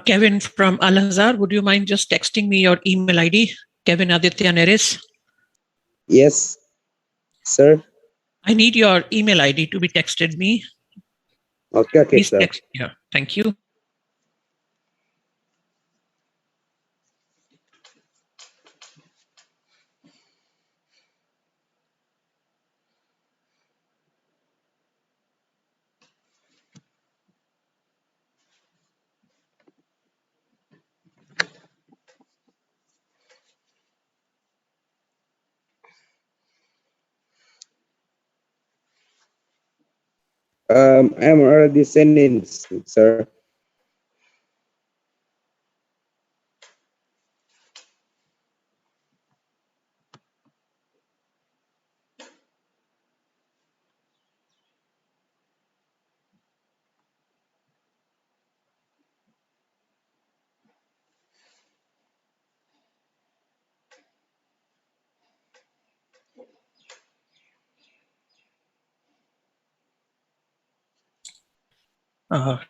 Kevin from Al Azhar, would you mind just texting me your email ID? Kevin Aditya Neris. Yes, sir. I need your email ID to be texted me. Okay, Please sir. text. Yeah, thank you. I'm already sending, sir.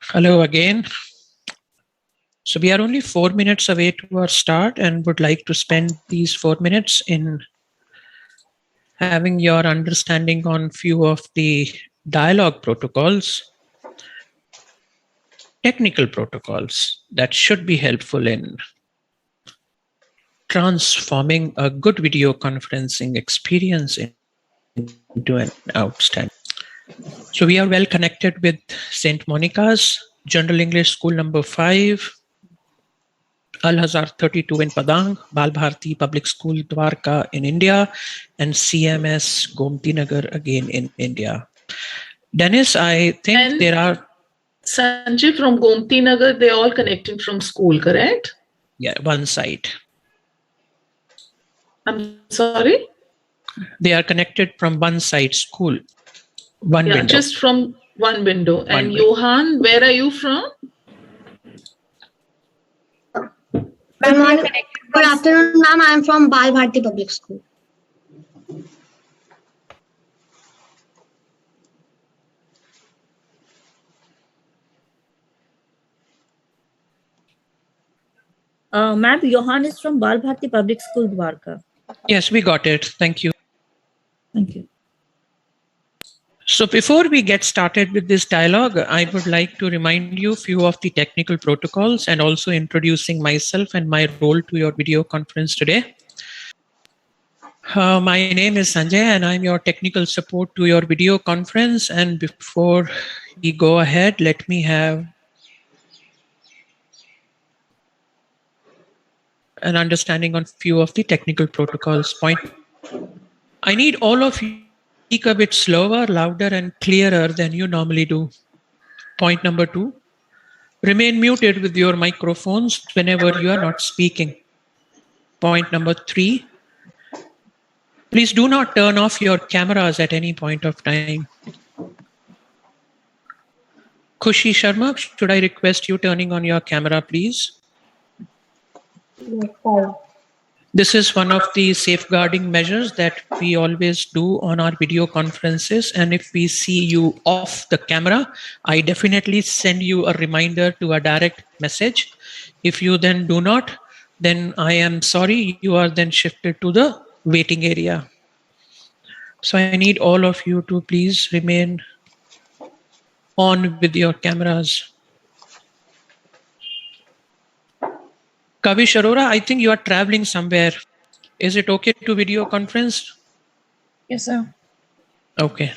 Hello again. So we are only 4 minutes away to our start and would like to spend these 4 minutes in having your understanding on few of the dialogue protocols, technical protocols that should be helpful in transforming a good video conferencing experience into an outstanding. So we are well connected with St. Monica's, General English School number 5, Al Azhar 32 in Padang, Bal Bharti Public School Dwarka in India, and CMS Gomti Nagar again in India. Dennis, I think there are... Sanjay from Gomti Nagar, they're all connecting from school, correct? Yeah, one side. I'm sorry? They are connected from one side, school. One window. Just from one window. And Johan, where are you from? Good afternoon, ma'am. I am from Bal Bharti Public School. Ma'am, Johan is from Bal Bharti Public School, Dwarka. Yes, we got it. Thank you. Thank you. So before we get started with this dialogue, I would like to remind you a few of the technical protocols and also introducing myself and my role to your video conference today. My name is Sanjay and I'm your technical support to your video conference. And before we go ahead, let me have an understanding on few of the technical protocols. I need all of you to speak a bit slower, louder, and clearer than you normally do. Point number 2, remain muted with your microphones whenever you are not speaking. Point number 3, please do not turn off your cameras at any point of time. Khushi Sharma, should I request you turning on your camera, please? Yes, sir. This is one of the safeguarding measures that we always do on our video conferences. And if we see you off the camera, I definitely send you a reminder to a direct message. If you then do not, then I am sorry, you are then shifted to the waiting area. So I need all of you to please remain on with your cameras. Kavish Arora, I think you are traveling somewhere. Is it okay to video conference? Yes, sir. Okay.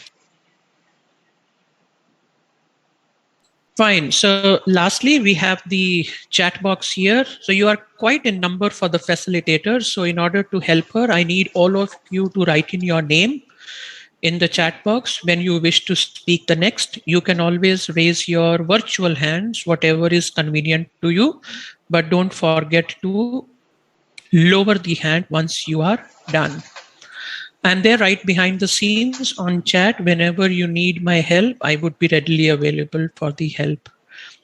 Fine. So lastly, we have the chat box here. So you are quite in number for the facilitator. So in order to help her, I need all of you to write in your name in the chat box. When you wish to speak the next, you can always raise your virtual hands, whatever is convenient to you, but don't forget to lower the hand once you are done. And there right behind the scenes on chat, whenever you need my help, I would be readily available for the help.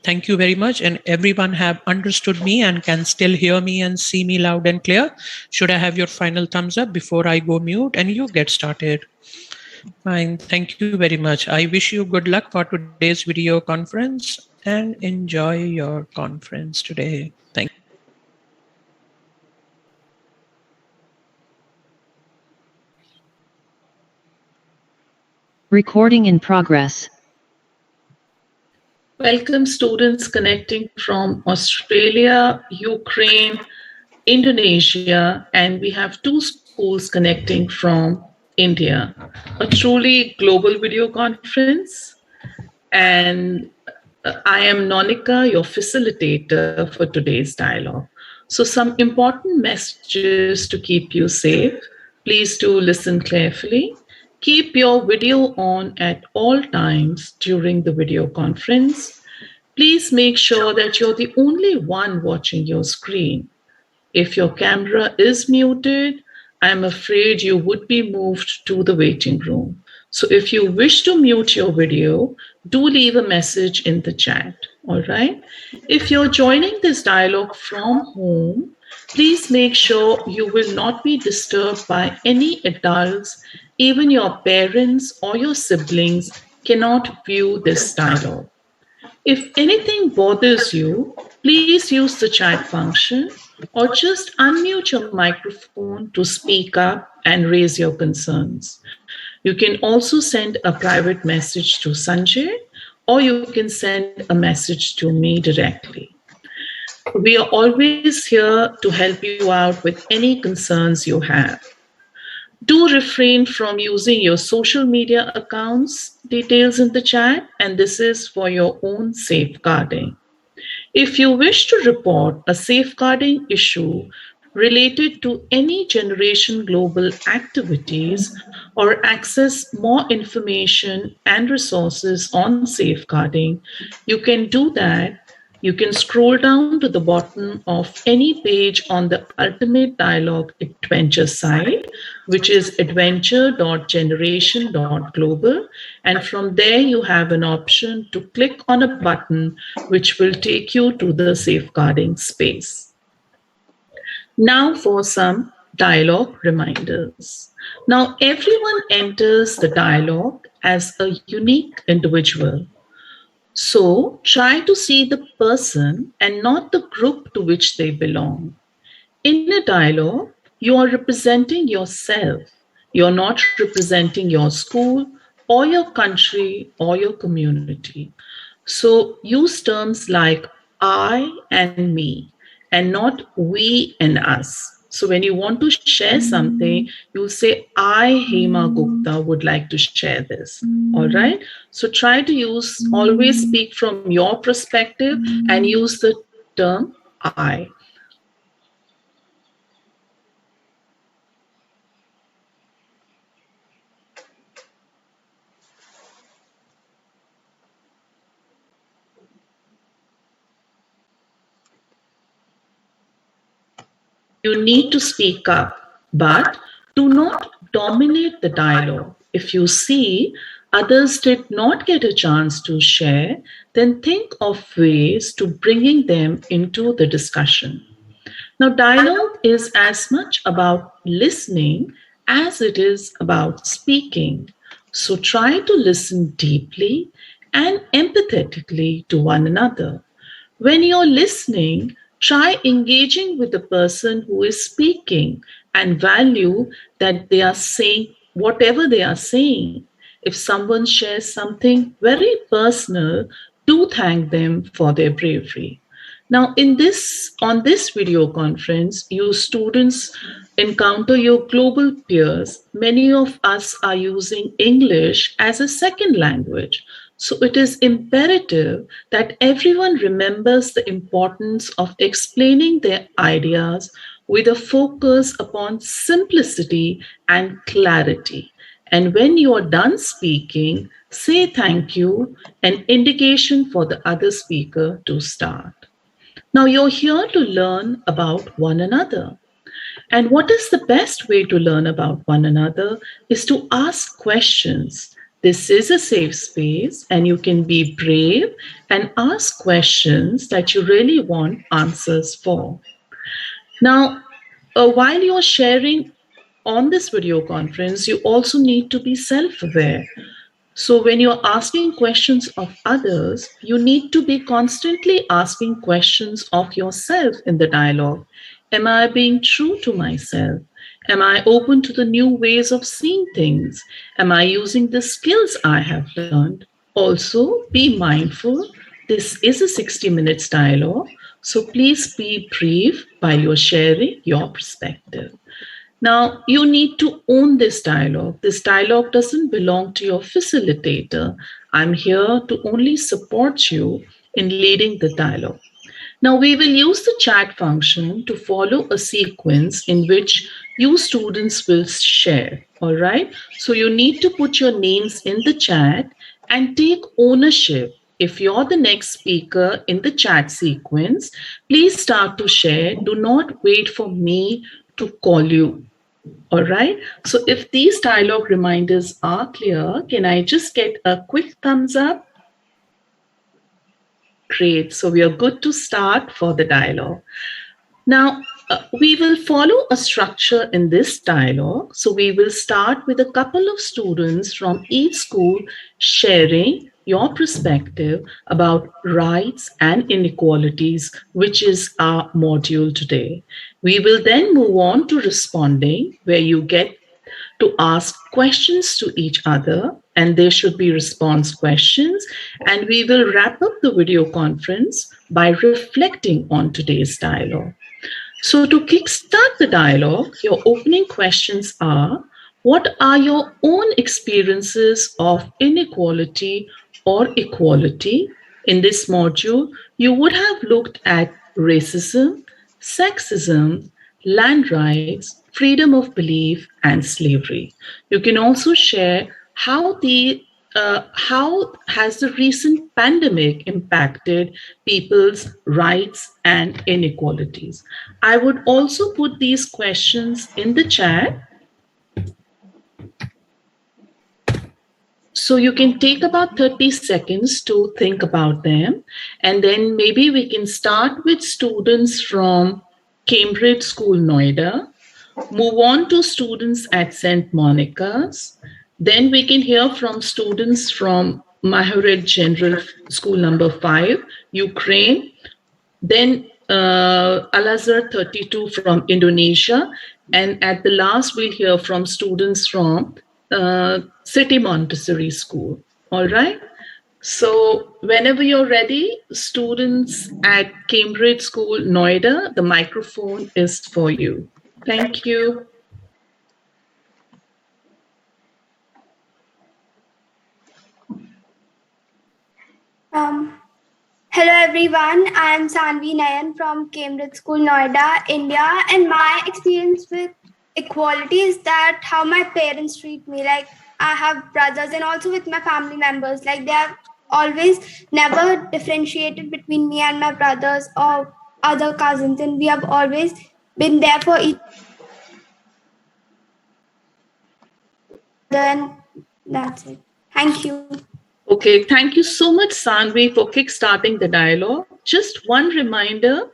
Thank you very much. And everyone have understood me and can still hear me and see me loud and clear. Should I have your final thumbs up before I go mute and you get started? Fine. Thank you very much. I wish you good luck for today's video conference. and enjoy your conference today. Thank you. Recording in progress. Welcome students connecting from Australia, Ukraine, Indonesia, and we have 2 schools connecting from India. A truly global video conference. And I am Nonika, your facilitator for today's dialogue. So, some important messages to keep you safe. Please do listen carefully. Keep your video on at all times during the video conference. Please make sure that you're the only one watching your screen. If your camera is muted, I'm afraid you would be moved to the waiting room. So if you wish to mute your video, do leave a message in the chat. All right. If you're joining this dialogue from home, please make sure you will not be disturbed by any adults. Even your parents or your siblings cannot view this dialogue. If anything bothers you, please use the chat function or just unmute your microphone to speak up and raise your concerns. You can also send a private message to Sanjay, or you can send a message to me directly. We are always here to help you out with any concerns you have. Do refrain from using your social media accounts details in the chat, and this is for your own safeguarding. If you wish to report a safeguarding issue related to any Generation Global activities or access more information and resources on safeguarding, you can do that. You can scroll down to the bottom of any page on the Ultimate Dialogue Adventure site, which is adventure.generation.global. And from there, you have an option to click on a button which will take you to the safeguarding space. Now for some dialogue reminders. Now, everyone enters the dialogue as a unique individual. So try to see the person and not the group to which they belong. In a dialogue, you are representing yourself. You're not representing your school or your country or your community. So use terms like I and me and not we and us. So when you want to share something, you'll say, I, Hema Gupta, would like to share this. All right. So try to always speak from your perspective and use the term I. You need to speak up, but do not dominate the dialogue. If you see others did not get a chance to share, then think of ways to bringing them into the discussion. Now, dialogue is as much about listening as it is about speaking. So try to listen deeply and empathetically to one another. When you're listening, try engaging with the person who is speaking and value that they are saying whatever they are saying. If someone shares something very personal, do thank them for their bravery. Now, on this video conference, you students encounter your global peers. Many of us are using English as a second language. So it is imperative that everyone remembers the importance of explaining their ideas with a focus upon simplicity and clarity. And when you are done speaking, say thank you, an indication for the other speaker to start. Now you're here to learn about one another. And what is the best way to learn about one another is to ask questions. This is a safe space, and you can be brave and ask questions that you really want answers for. Now, while you're sharing on this video conference, you also need to be self aware. So, when you're asking questions of others, you need to be constantly asking questions of yourself in the dialogue. Am I being true to myself? Am I open to the new ways of seeing things? Am I using the skills I have learned? Also, be mindful this is a 60 minutes dialogue, so please be brief while you're sharing your perspective. Now, you need to own this dialogue. This dialogue doesn't belong to your facilitator. I'm here to only support you in leading the dialogue. Now, we will use the chat function to follow a sequence in which you students will share. All right. So, you need to put your names in the chat and take ownership. If you're the next speaker in the chat sequence, please start to share. Do not wait for me to call you. All right. So if these dialogue reminders are clear, can I just get a quick thumbs up? Great. So we are good to start for the dialogue. Now, we will follow a structure in this dialogue. So we will start with a couple of students from each school sharing your perspective about rights and inequalities, which is our module today. We will then move on to responding, where you get to ask questions to each other, and there should be response questions. And we will wrap up the video conference by reflecting on today's dialogue. So, to kickstart the dialogue, your opening questions are: what are your own experiences of inequality or equality? In this module, you would have looked at racism, sexism, land rights, freedom of belief, and slavery. You can also share how has the recent pandemic impacted people's rights and inequalities. I would also put these questions in the chat, so you can take about 30 seconds to think about them. And then maybe we can start with students from Cambridge School, Noida, move on to students at St. Monica's. Then we can hear from students from Mahoret General School number 5, Ukraine. Then Al Azhar 32 from Indonesia. And at the last, we'll hear from students from City Montessori School. All right. So whenever you're ready, students at Cambridge School, Noida, the microphone is for you. Thank you. Hello everyone, I am Sanvi Nayan from Cambridge School, Noida, India, and my experience with equality is that how my parents treat me. Like I have brothers and also with my family members. Like they have always never differentiated between me and my brothers or other cousins, and we have always been there for each other, and that's it. Thank you. Okay, thank you so much, Sanvi, for kickstarting the dialogue. Just one reminder,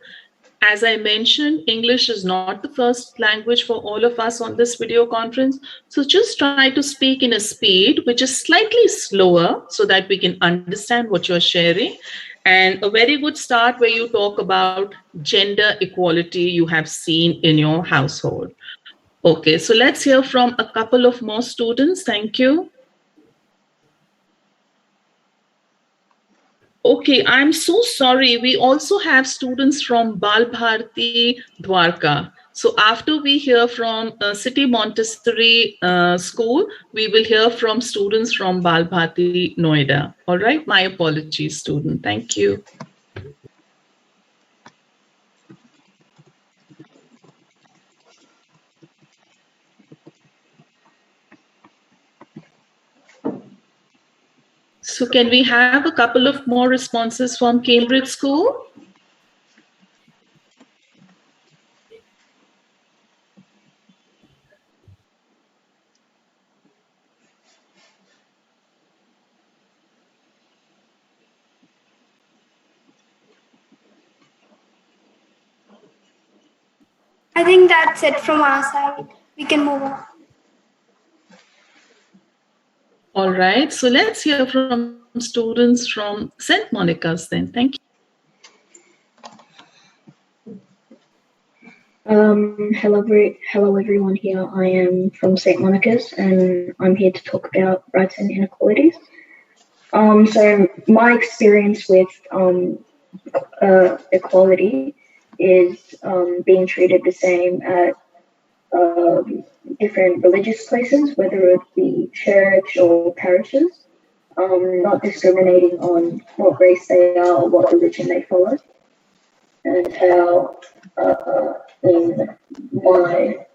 as I mentioned, English is not the first language for all of us on this video conference. So just try to speak in a speed which is slightly slower so that we can understand what you're sharing. And a very good start where you talk about gender equality you have seen in your household. Okay, so let's hear from a couple of more students. Thank you. Okay, I'm so sorry. We also have students from Bal Bharti Dwarka. So after we hear from City Montessori School, we will hear from students from Bal Bharti Noida. All right, my apologies, student. Thank you. So can we have a couple of more responses from Cambridge School? I think that's it from our side. We can move on. All right, so let's hear from students from St. Monica's then. Thank you. Hello everyone here. I am from St. Monica's and I'm here to talk about rights and inequalities. So my experience with equality is being treated the same at different religious places, whether it be church or parishes, not discriminating on what race they are or what religion they follow, and how in my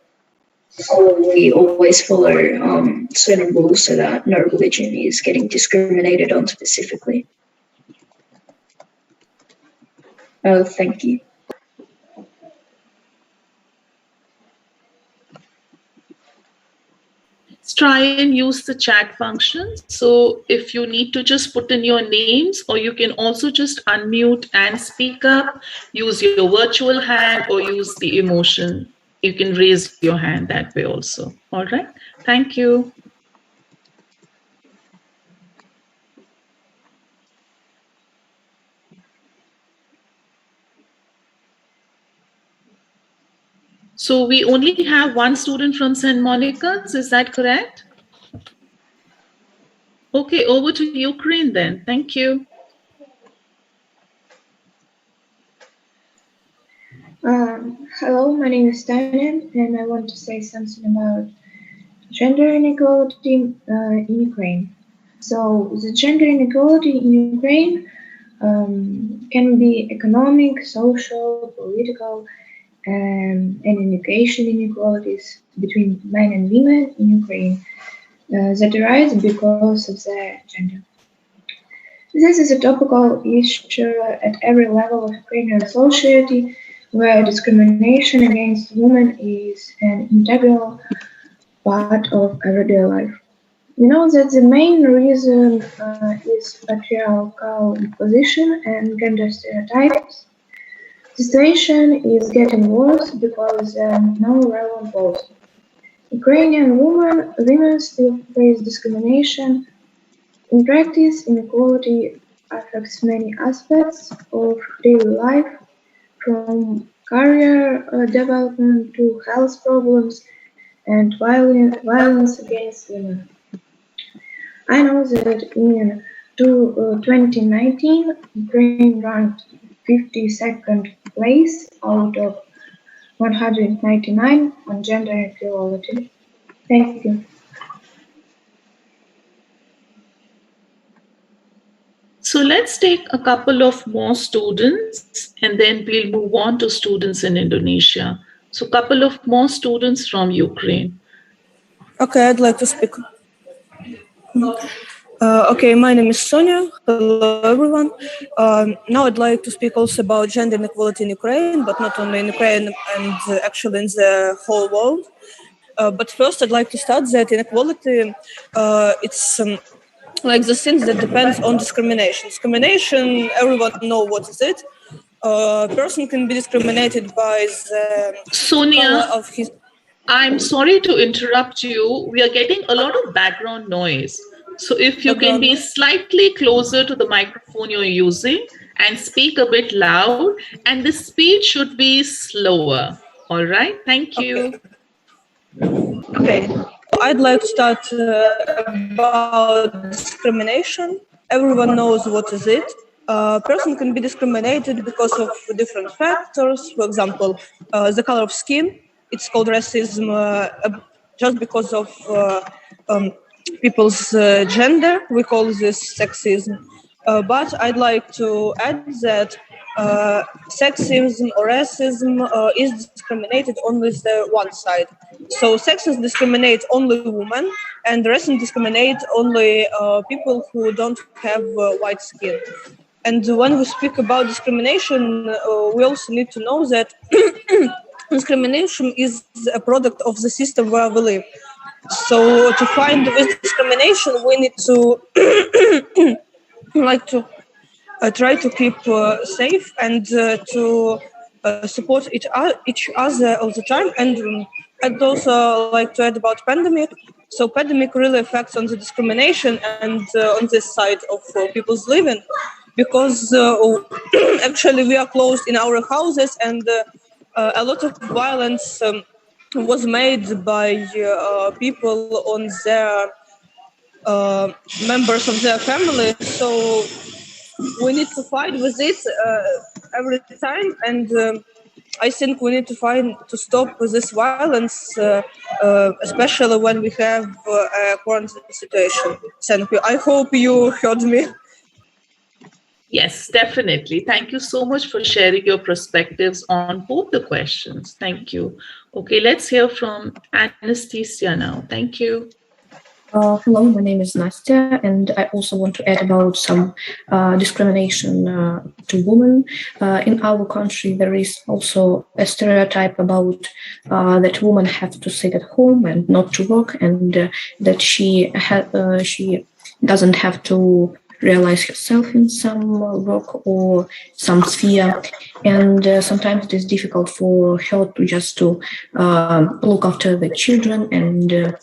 school we always follow certain rules so that no religion is getting discriminated on specifically. Thank you. Let's try and use the chat function. So if you need to just put in your names, or you can also just unmute and speak up, use your virtual hand or use the emotion. You can raise your hand that way also. All right. Thank you. So we only have one student from St. Monica's, is that correct? Okay, over to Ukraine then. Thank you. Hello, my name is Tanya, and I want to say something about gender inequality in Ukraine. So, the gender inequality in Ukraine can be economic, social, political, and education inequalities between men and women in Ukraine that arise because of their gender. This is a topical issue at every level of Ukrainian society, where discrimination against women is an integral part of everyday life. We know that the main reason is patriarchal imposition and gender stereotypes. The situation is getting worse because there are no relevant laws. Ukrainian women still face discrimination. In practice, inequality affects many aspects of daily life, from career development to health problems and violence against women. I know that in 2019, Ukraine ranked 52nd place out of 199 on gender equality. Thank you. So let's take a couple of more students and then we'll move on to students in Indonesia. So a couple of more students from Ukraine. Okay, I'd like to speak. Okay, my name is Sonia. Hello, everyone. Now I'd like to speak also about gender inequality in Ukraine, but not only in Ukraine and actually in the whole world. But first, I'd like to start that inequality, it's like the things that depends on discrimination. Discrimination, everyone know what is it. A person can be discriminated by the color of his. I'm sorry to interrupt you. We are getting a lot of background noise. So if you can be slightly closer to the microphone you're using and speak a bit loud, and the speed should be slower. All right. Thank you. Okay. I'd like to start about discrimination. Everyone knows what is it. A person can be discriminated because of different factors. For example, the color of skin. It's called racism just because of people's gender. We call this sexism. But I'd like to add that sexism or racism is discriminated only the one side. So sexism discriminates only women, and racism discriminates only people who don't have white skin. And when we speak about discrimination, we also need to know that discrimination is a product of the system where we live. So to find this discrimination, we need to try to keep safe and to support each other all the time and I'd also like to add about pandemic. So pandemic really affects on the discrimination and on this side of people's living, because actually we are closed in our houses, and a lot of violence was made by people on their uh, members of their family. So we need to fight with it every time, and I think we need to find to stop with this violence, especially when we have a quarantine situation. Thank you. I hope you heard me. Yes, definitely. Thank you so much for sharing your perspectives on both the questions. Thank you. Okay, let's hear from Anesthesia now. Thank you. Hello, my name is Nastya, and I also want to add about some discrimination to women. In our country, there is also a stereotype about that women have to sit at home and not to work, and that she doesn't have to realize herself in some work or some sphere, and sometimes it is difficult for her to just to look after the children and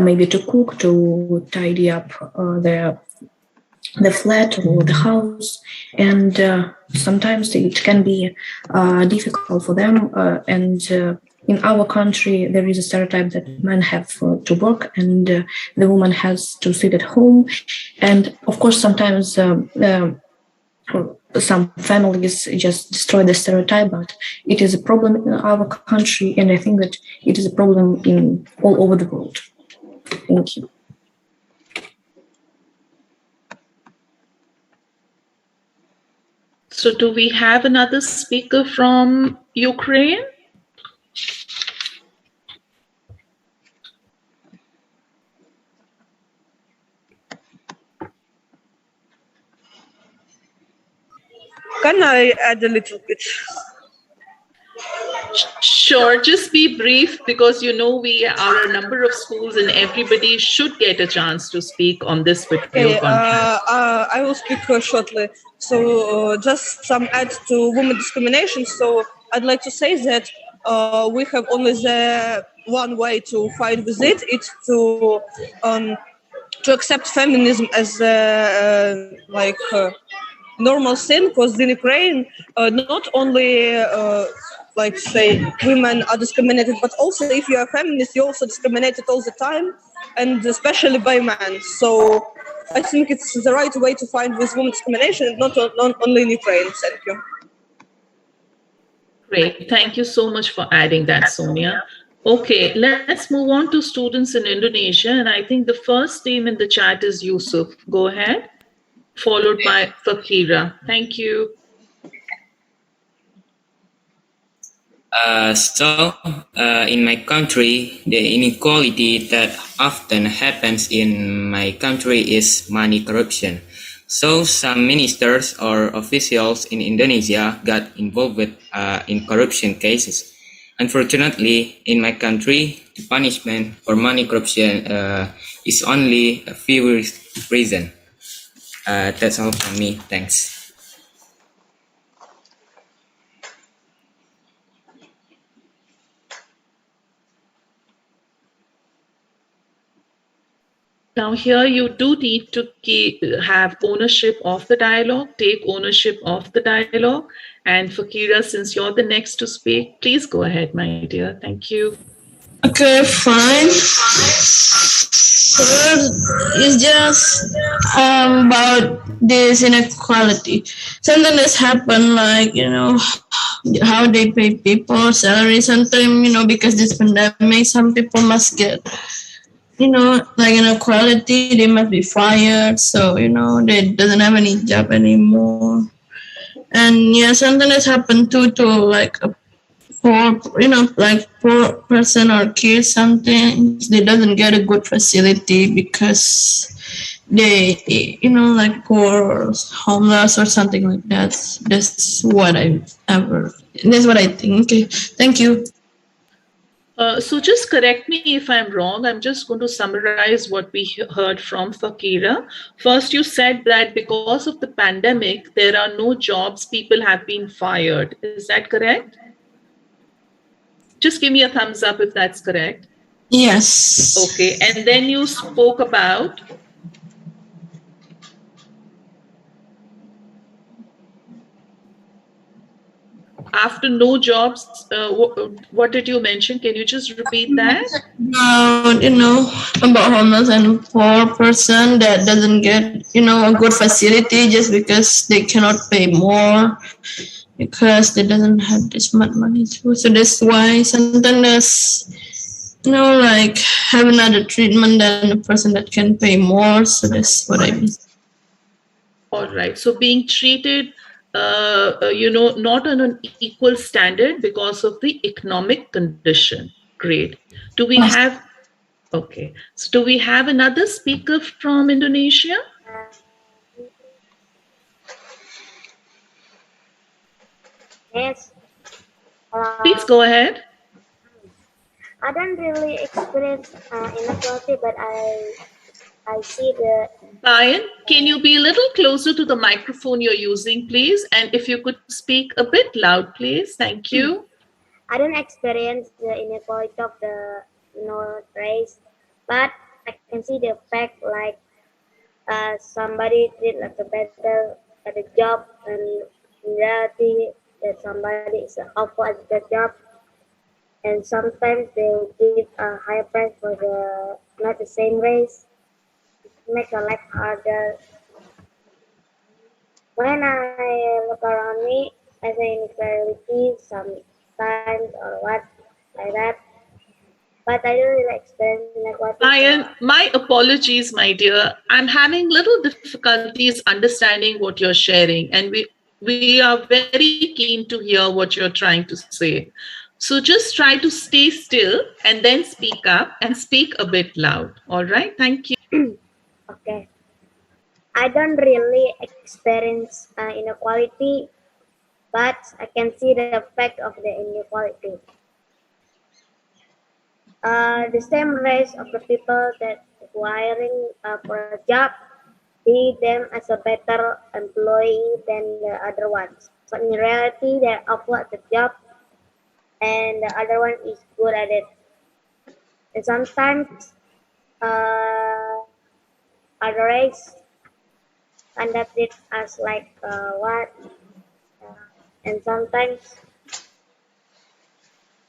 maybe to cook, to tidy up the flat or the house, and sometimes it can be difficult for them. And in our country, there is a stereotype that men have to work and the woman has to sit at home. And of course, sometimes some families just destroy the stereotype, but it is a problem in our country, and I think that it is a problem in all over the world. Thank you. So, do we have another speaker from Ukraine? Can I add a little bit? Sure, just be brief, because you know we are a number of schools and everybody should get a chance to speak on this video Okay, conference. I will speak shortly. So, just some add to women discrimination. So, I'd like to say that we have only the one way to fight with it. It's to accept feminism as normal thing, because in Ukraine, not only like say women are discriminated, but also if you are feminist, you're also discriminated all the time, and especially by men. So I think it's the right way to fight with women discrimination, not only in Ukraine. Thank you. Great. Thank you so much for adding that, Sonia. Okay, let's move on to students in Indonesia. And I think the first name in the chat is Yusuf. Go ahead, followed by Fakira. Thank you. In my country, the inequality that often happens in my country is money corruption. So some ministers or officials in Indonesia got involved in corruption cases. Unfortunately, in my country, the punishment for money corruption is only a few years prison. That's all from me. Thanks. Now here you do need to have ownership of the dialogue, take ownership of the dialogue. And Fakira, since you're the next to speak, please go ahead, my dear. Thank you. Okay, fine. It's just about this inequality. Something that's happened, like, how they pay people salary sometimes, because this pandemic, some people must get, like inequality, they must be fired. So, they doesn't have any job anymore. And yeah, something that's happened to like a poor, like poor person or kid, something they doesn't get a good facility because they, like poor or homeless or something like that. That's what I think. Okay, thank you. So just correct me if I'm wrong. I'm just going to summarize what we heard from Fakira. First, you said that because of the pandemic, there are no jobs, people have been fired. Is that correct? Just give me a thumbs up if that's correct. Yes. Okay, and then you spoke about after no jobs. What did you mention? Can you just repeat that? About homeless and poor person that doesn't get, a good facility just because they cannot pay more because they doesn't have this much money too. So that's why sometimes there's, like have another treatment than the person that can pay more. So that's what I mean. All right. So being treated, not on an equal standard because of the economic condition. Great. Do we have? Okay. So do we have another speaker from Indonesia? Yes. Please go ahead. I don't really experience inequality, but I see the. Ryan, can you be a little closer to the microphone you're using, please? And if you could speak a bit loud, please. Thank you. I don't experience the inequality of the race, but I can see the effect like somebody did like a better at a job, and in reality that somebody is awful at the job, and sometimes they will give a higher price for the not the same race, make a life harder. When I look around me, I see inequality sometimes or what like that, but I don't really experience inequality. Ryan, my apologies, my dear. I'm having little difficulties understanding what you're sharing, and we are very keen to hear what you're trying to say. So just try to stay still and then speak up and speak a bit loud. All right? Thank you. Okay. I don't really experience inequality, but I can see the effect of the inequality. The same race of the people that acquiring for a job see them as a better employee than the other ones. But in reality, they're awful at the job, and the other one is good at it. And sometimes other race conduct it as like what, and sometimes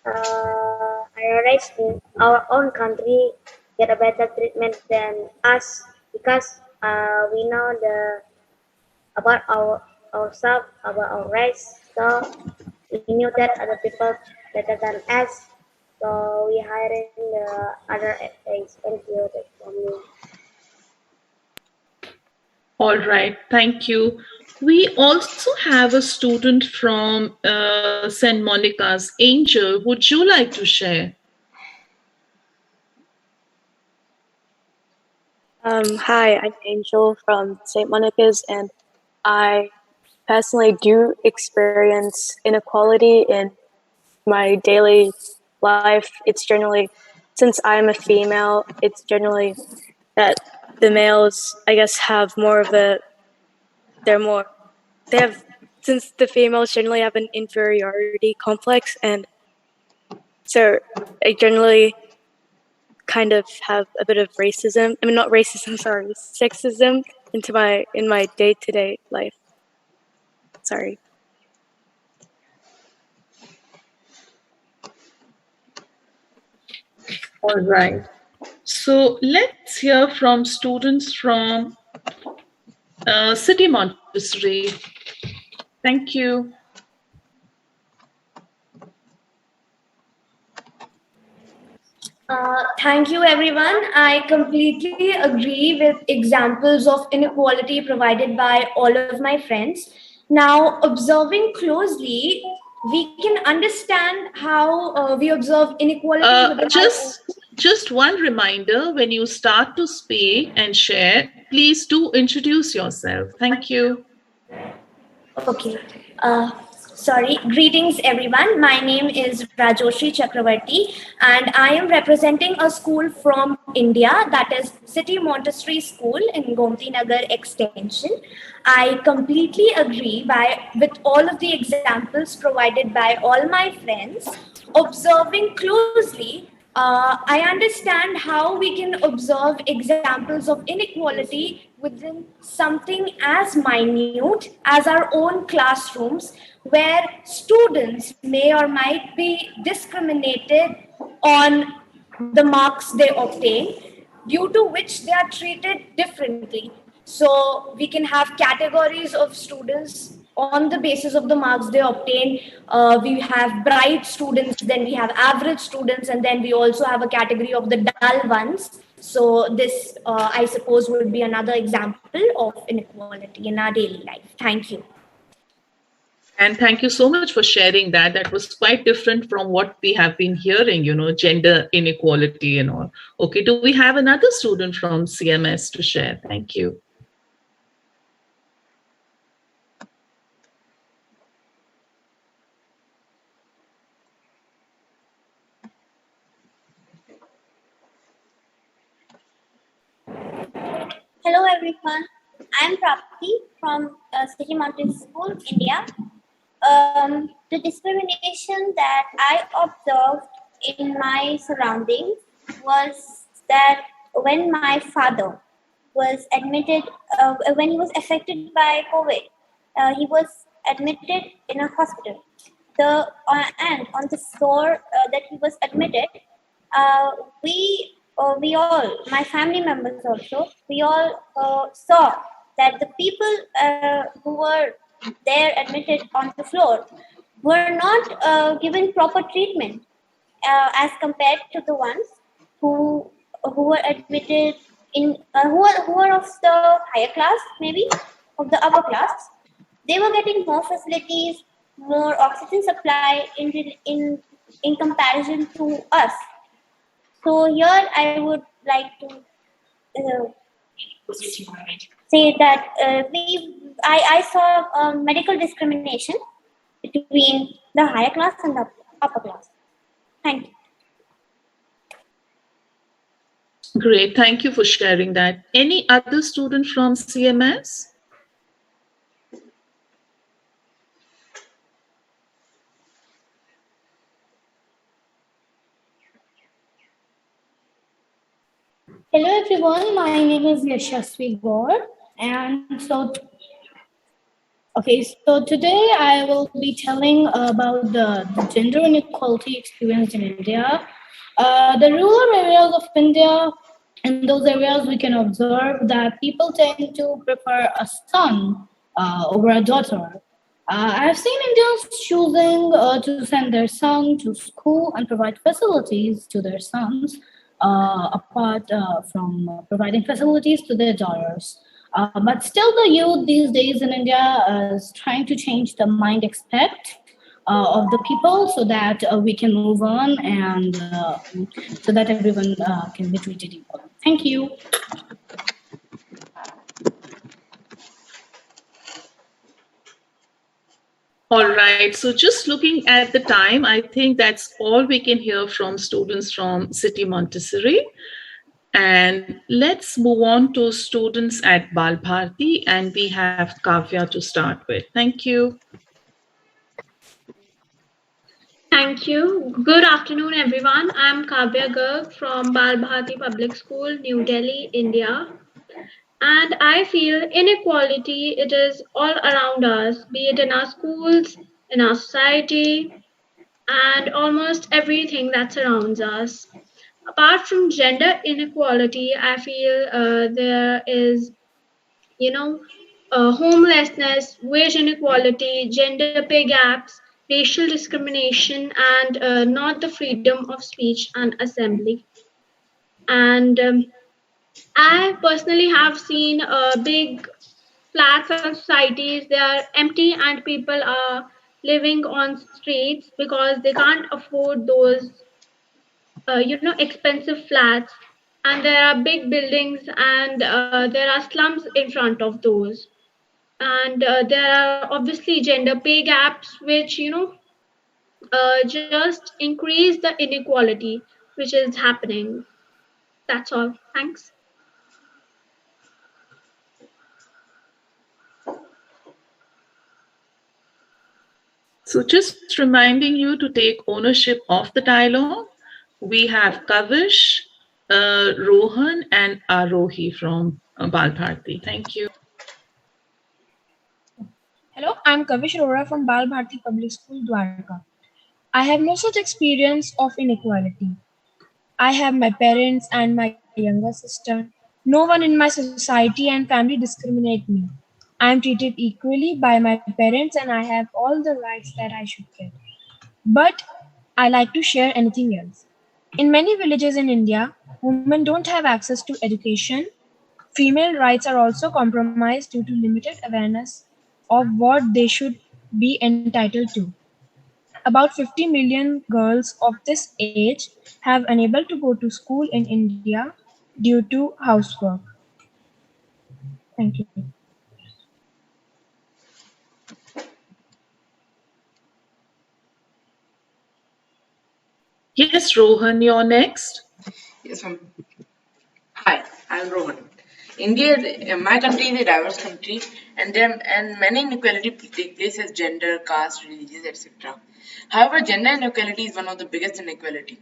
other race in our own country get a better treatment than us because we know about ourselves, about our race. So we knew that other people better than us. So we hiring the other race. Thank you. That's for me. All right, thank you. We also have a student from St. Monica's. Angel, would you like to share? Hi, I'm Angel from St. Monica's, and I personally do experience inequality in my daily life. It's generally, since I'm a female, it's generally that the males, I guess, have more of a, since the females generally have an inferiority complex, and so I generally kind of have a bit of racism. I mean, not racism, sorry, sexism in my day-to-day life. Sorry. All right. So let's hear from students from City Montessori. Thank you. Thank you, everyone. I completely agree with examples of inequality provided by all of my friends. Now, observing closely, we can understand how we observe inequality within Just one reminder, when you start to speak and share, please do introduce yourself. Thank you. Okay. Sorry. Greetings, everyone. My name is Rajoshri Chakravarti, and I am representing a school from India, that is City Montessori School in Gomti Nagar Extension. I completely agree with all of the examples provided by all my friends Observing closely, I understand how we can observe examples of inequality within something as minute as our own classrooms, where students may or might be discriminated on the marks they obtain, due to which they are treated differently. So we can have categories of students on the basis of the marks they obtain. We have bright students, then we have average students, and then we also have a category of the dull ones. So this, I suppose, would be another example of inequality in our daily life. Thank you. And thank you so much for sharing that. That was quite different from what we have been hearing, gender inequality and all. Okay, do we have another student from CMS to share? Thank you. Hello everyone, I am Prapti from City Mountain School, India. The discrimination that I observed in my surroundings was that when my father was admitted, when he was affected by COVID, he was admitted in a hospital. And on the floor that he was admitted, uh, we all, my family members also, we all saw that the people who were there admitted on the floor were not given proper treatment as compared to the ones who were admitted in who are of the higher class, maybe of the upper class. They were getting more facilities, more oxygen supply in comparison to us. So here I would like to say that I saw medical discrimination between the higher class and the upper class. Thank you. Great, thank you for sharing that. Any other student from CMS? Hello everyone, my name is Yashasvi Gaur, and so today I will be telling about the gender inequality experienced in India. The rural areas of India, in those areas we can observe that people tend to prefer a son over a daughter. I have seen Indians choosing to send their son to school and provide facilities to their sons, apart from providing facilities to their daughters. But still, the youth these days in India is trying to change the mind expect of the people so that we can move on and so that everyone can be treated equally. Thank you. All right, so just looking at the time, I think that's all we can hear from students from City Montessori. And let's move on to students at Balbharti, and we have Kavya to start with. Thank you. Thank you. Good afternoon, everyone. I'm Kavya Garg from Balbharti Public School, New Delhi, India. And I feel inequality, it is all around us, be it in our schools, in our society, and almost everything that surrounds us. Apart from gender inequality, I feel there is, you know, homelessness, wage inequality, gender pay gaps, racial discrimination, and not the freedom of speech and assembly. And I personally have seen big flats and societies, they are empty and people are living on streets because they can't afford those expensive flats, and there are big buildings and there are slums in front of those, and there are obviously gender pay gaps which just increase the inequality which is happening. That's all. Thanks. So just reminding you to take ownership of the dialogue. We have Kavish, Rohan, and Arohi from Balbharti. Thank you. Hello, I'm Kavish Arora from Bal Bharti Public School, Dwarka. I have no such experience of inequality. I have my parents and my younger sister. No one in my society and family discriminate me. I am treated equally by my parents and I have all the rights that I should get. But I like to share anything else. In many villages in India, women don't have access to education. Female rights are also compromised due to limited awareness of what they should be entitled to. About 50 million girls of this age have unable to go to school in India due to housework. Thank you. Yes, Rohan, you're next. Yes, ma'am. Hi, I'm Rohan. India, my country is a diverse country, and many inequality take place as gender, caste, religions, etc. However, gender inequality is one of the biggest inequality.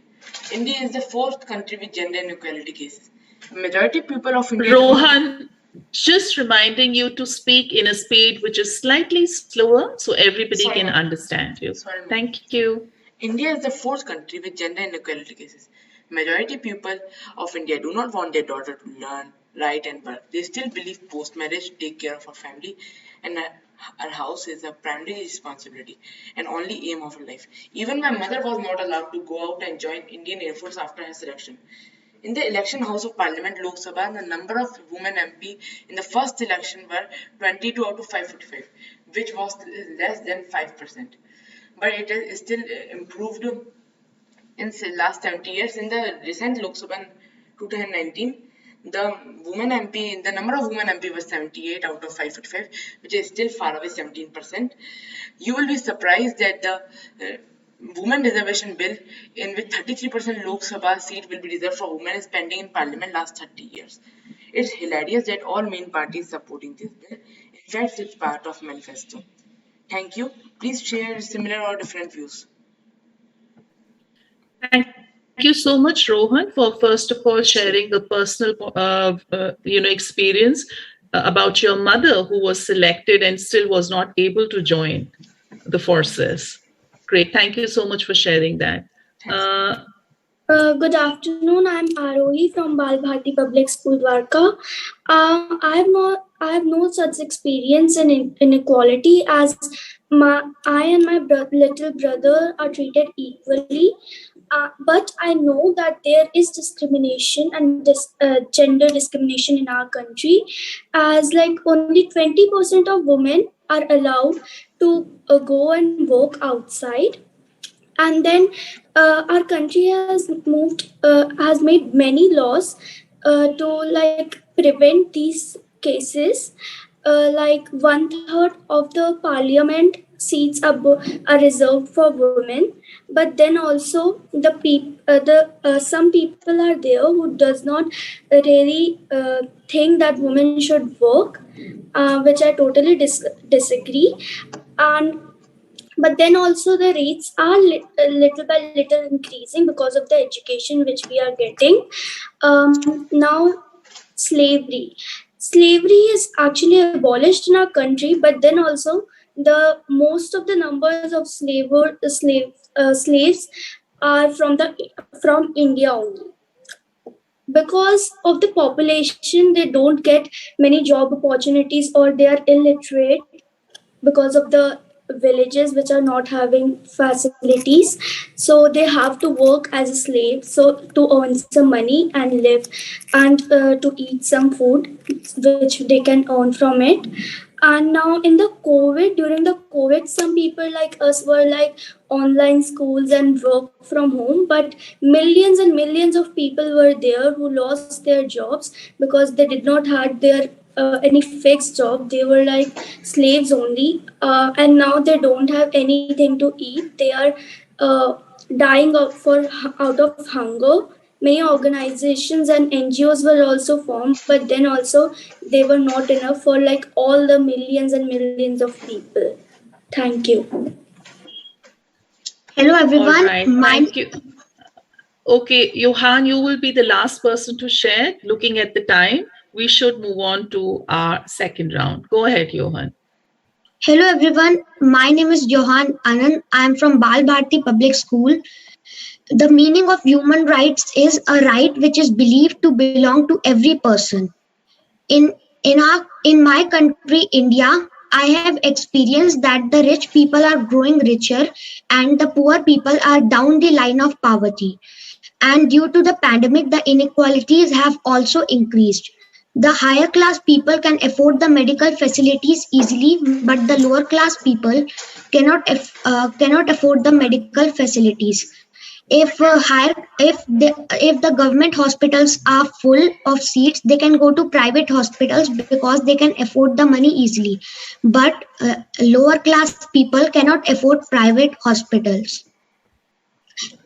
India is the fourth country with gender inequality cases. Majority people of India. Rohan, just reminding you to speak in a speed which is slightly slower so everybody Sorry, can ma'am. understand you. Sorry, ma'am. Thank you. India is the fourth country with gender inequality cases. Majority people of India do not want their daughter to learn, write and work. They still believe post-marriage take care of our family and our house is a primary responsibility and only aim of her life. Even my mother was not allowed to go out and join Indian Air Force after her selection. In the election House of Parliament Lok Sabha, the number of women MP in the first election were 22 out of 545, which was less than 5%. But it is still improved in last 70 years. In the recent Lok Sabha in 2019, the number of women MP was 78 out of 545, which is still far away 17%. You will be surprised that the women reservation bill in which 33% Lok Sabha seat will be reserved for women is pending in parliament last 30 years. It's hilarious that all main parties supporting this bill. In fact, it's part of manifesto. Thank you. Please share similar or different views. Thank you so much, Rohan, for first of all sharing the personal, experience about your mother who was selected and still was not able to join the forces. Great. Thank you so much for sharing that. Good afternoon. I'm Arohi from Bal Bharti Public School, Dwarka. I have no such experience in inequality as I and my little brother are treated equally. But I know that there is discrimination and gender discrimination in our country, as like only 20% of women are allowed to go and work outside, and then our country has made many laws to like prevent these cases. Like 1/3 of the parliament seats are reserved for women, but then also some people are there who does not really think that women should work, which I totally disagree. And but then also the rates are little by little increasing because of the education which we are getting. Now, slavery is actually abolished in our country, but then also the most of the numbers of slaves are from India only. Because of the population, they don't get many job opportunities, or they are illiterate because of the villages which are not having facilities, so they have to work as a slave so to earn some money and live, and to eat some food which they can earn from it. And now in the during the COVID, some people like us were like online schools and work from home, but millions and millions of people were there who lost their jobs because they did not had their any fixed job. They were like slaves only, and now they don't have anything to eat. They are uh, dying out of hunger. Many organizations and NGOs were also formed, but then also they were not enough for like all the millions and millions of people. Thank you. Hello, All everyone. right, thank you. Okay, Johan, you will be the last person to share. Looking at the time, we should move on to our second round. Go ahead, Johan. Hello, everyone. My name is Johan Anand. I am from Bal Bharti Public School. The meaning of human rights is a right which is believed to belong to every person. In in my country, India, I have experienced that the rich people are growing richer and the poor people are down the line of poverty. And due to the pandemic, the inequalities have also increased. The higher class people can afford the medical facilities easily, but the lower class people cannot afford the medical facilities. If the government hospitals are full of seats, they can go to private hospitals because they can afford the money easily, but lower class people cannot afford private hospitals.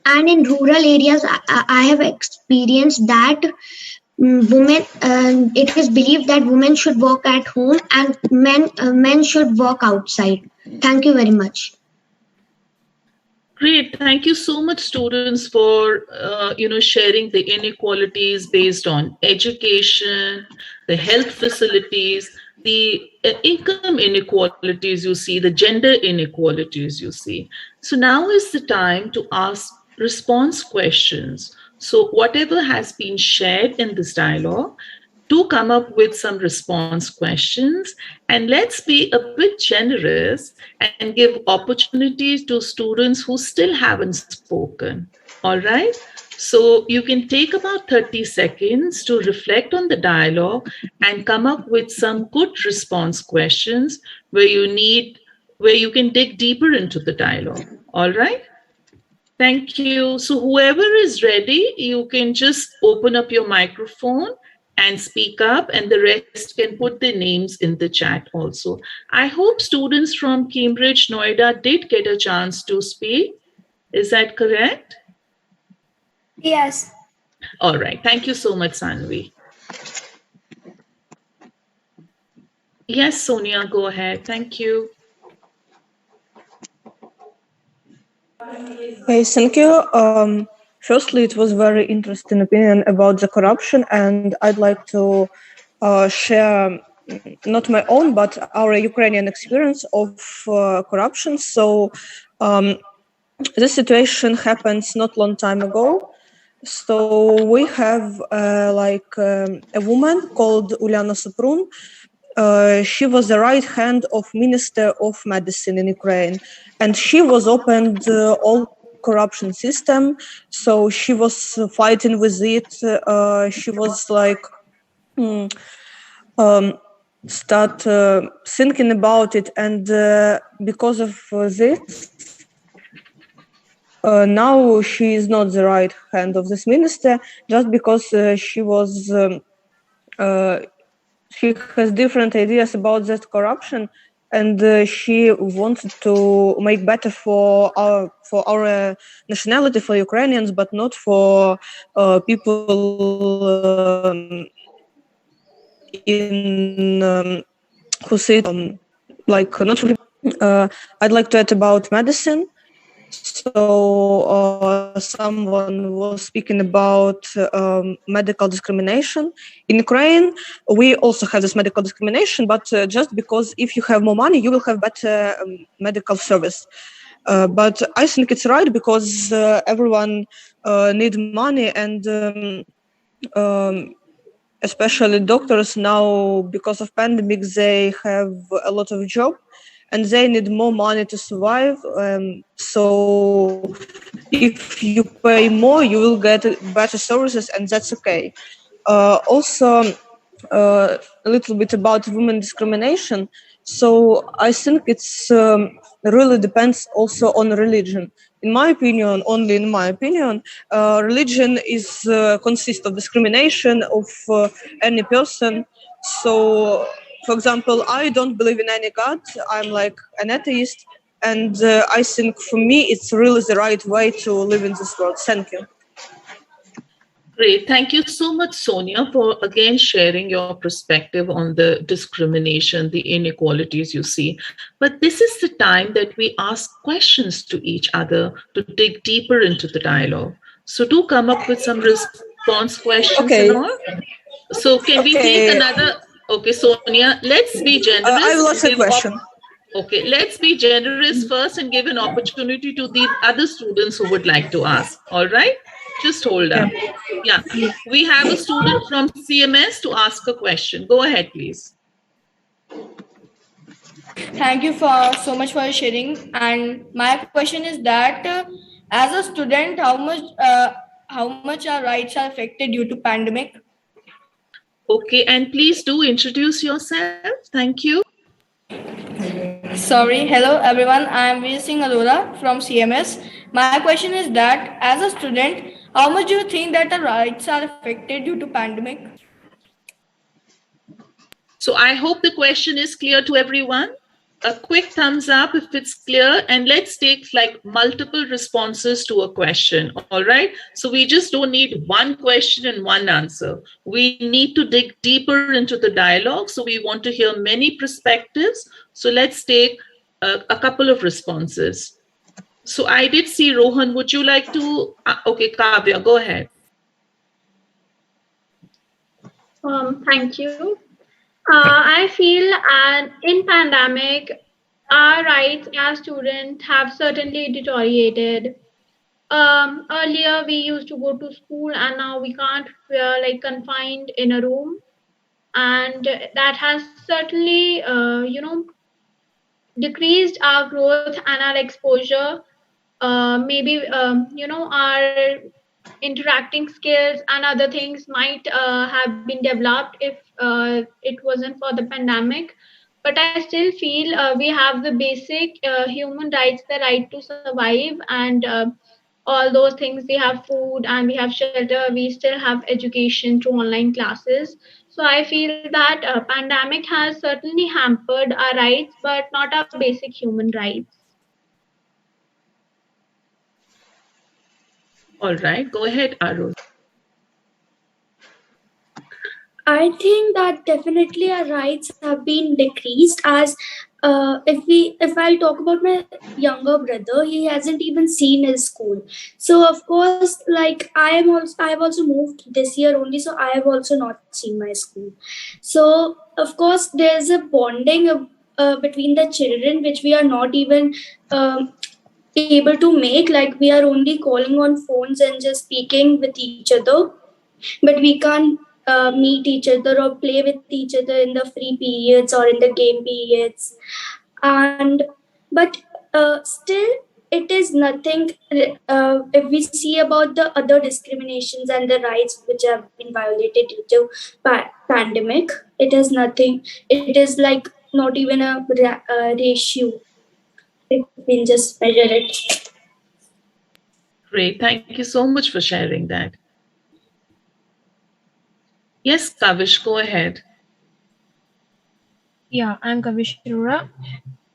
And in rural areas, I have experienced that women it is believed that women should work at home and men should work outside. Thank you very much. Great. Thank you so much, students, for sharing the inequalities based on education, the health facilities, the income inequalities you see, the gender inequalities you see. So now is the time to ask response questions. So whatever has been shared in this dialogue, do come up with some response questions, and let's be a bit generous and give opportunities to students who still haven't spoken. All right? So you can take about 30 seconds to reflect on the dialogue and come up with some good response questions where you can dig deeper into the dialogue. All right? Thank you. So, whoever is ready, you can just open up your microphone and speak up, and the rest can put their names in the chat also. I hope students from Cambridge, Noida did get a chance to speak. Is that correct? Yes. All right. Thank you so much, Sanvi. Yes, Sonia, go ahead. Thank you. Hey, thank you. Firstly, it was very interesting opinion about the corruption, and I'd like to share not my own but our Ukrainian experience of corruption. So, this situation happens not long time ago. So we have a woman called Uliana Suprun. She was the right hand of Minister of Medicine in Ukraine, and she was opened all corruption system. So she was fighting with it. She was like start thinking about it, and because of this. Now she is not the right hand of this minister, just because she was she has different ideas about that corruption, and she wanted to make better for our nationality, for Ukrainians, but not for people in who sit like not really. I'd like to add about medicine. So someone was speaking about medical discrimination. In Ukraine, we also have this medical discrimination, but just because if you have more money, you will have better medical service. But I think it's right because everyone needs money, and especially doctors now, because of pandemic, they have a lot of job and they need more money to survive. So if you pay more, you will get better services, and that's okay. Also, a little bit about women discrimination. So I think it's really depends also on religion. In my opinion, only in my opinion, religion is consists of discrimination of any person. So, for example, I don't believe in any god. I'm like an atheist, and I think for me it's really the right way to live in this world. Thank you. Great. Thank you so much, Sonia, for again sharing your perspective on the discrimination, the inequalities you see. But this is the time that we ask questions to each other to dig deeper into the dialogue. So do come up with some response questions and Okay. all. So can we take Okay. another? Okay, Sonia, let's be I generous will and ask a give question. Okay, let's be generous first and give an opportunity to the other students who would like to ask. All right? Just hold Okay. up. Yeah. We have a student from CMS to ask a question. Go ahead, please. Thank you for so much for sharing. And my question is that as a student, how much our rights are affected due to pandemic? Okay, and please do introduce yourself. Thank you. Sorry. Hello, everyone. I am Veer Singh Arora from CMS. My question is that as a student, how much do you think that the rights are affected due to pandemic? So I hope the question is clear to everyone. A quick thumbs up if it's clear, and let's take like multiple responses to a question. All right. So we just don't need one question and one answer. We need to dig deeper into the dialogue. So we want to hear many perspectives. So let's take a couple of responses. So I did see Rohan. Would you like to? Okay, Kavya, go ahead. Thank you. I feel in pandemic, our rights as students have certainly deteriorated. Earlier we used to go to school, and now we can't. We are like confined in a room, and that has certainly, decreased our growth and our exposure. Maybe our interacting skills and other things might have been developed if it wasn't for the pandemic. But I still feel we have the basic human rights, the right to survive, and all those things. We have food and we have shelter. We still have education through online classes. So I feel that pandemic has certainly hampered our rights, but not our basic human rights. All right, go ahead, Arul. I think that definitely our rights have been decreased as if I'll talk about my younger brother, he hasn't even seen his school. So of course, like I have also moved this year only, so I have also not seen my school. So of course, there's a bonding between the children which we are not even able to make. Like we are only calling on phones and just speaking with each other, but we can't meet each other or play with each other in the free periods or in the game periods. And but still it is nothing if we see about the other discriminations and the rights which have been violated due to pandemic. It is nothing. It is like not even a ratio if we just measure it. Great. Thank you so much for sharing that. Yes, Kavish, go ahead. Yeah, I'm Kavish Arora,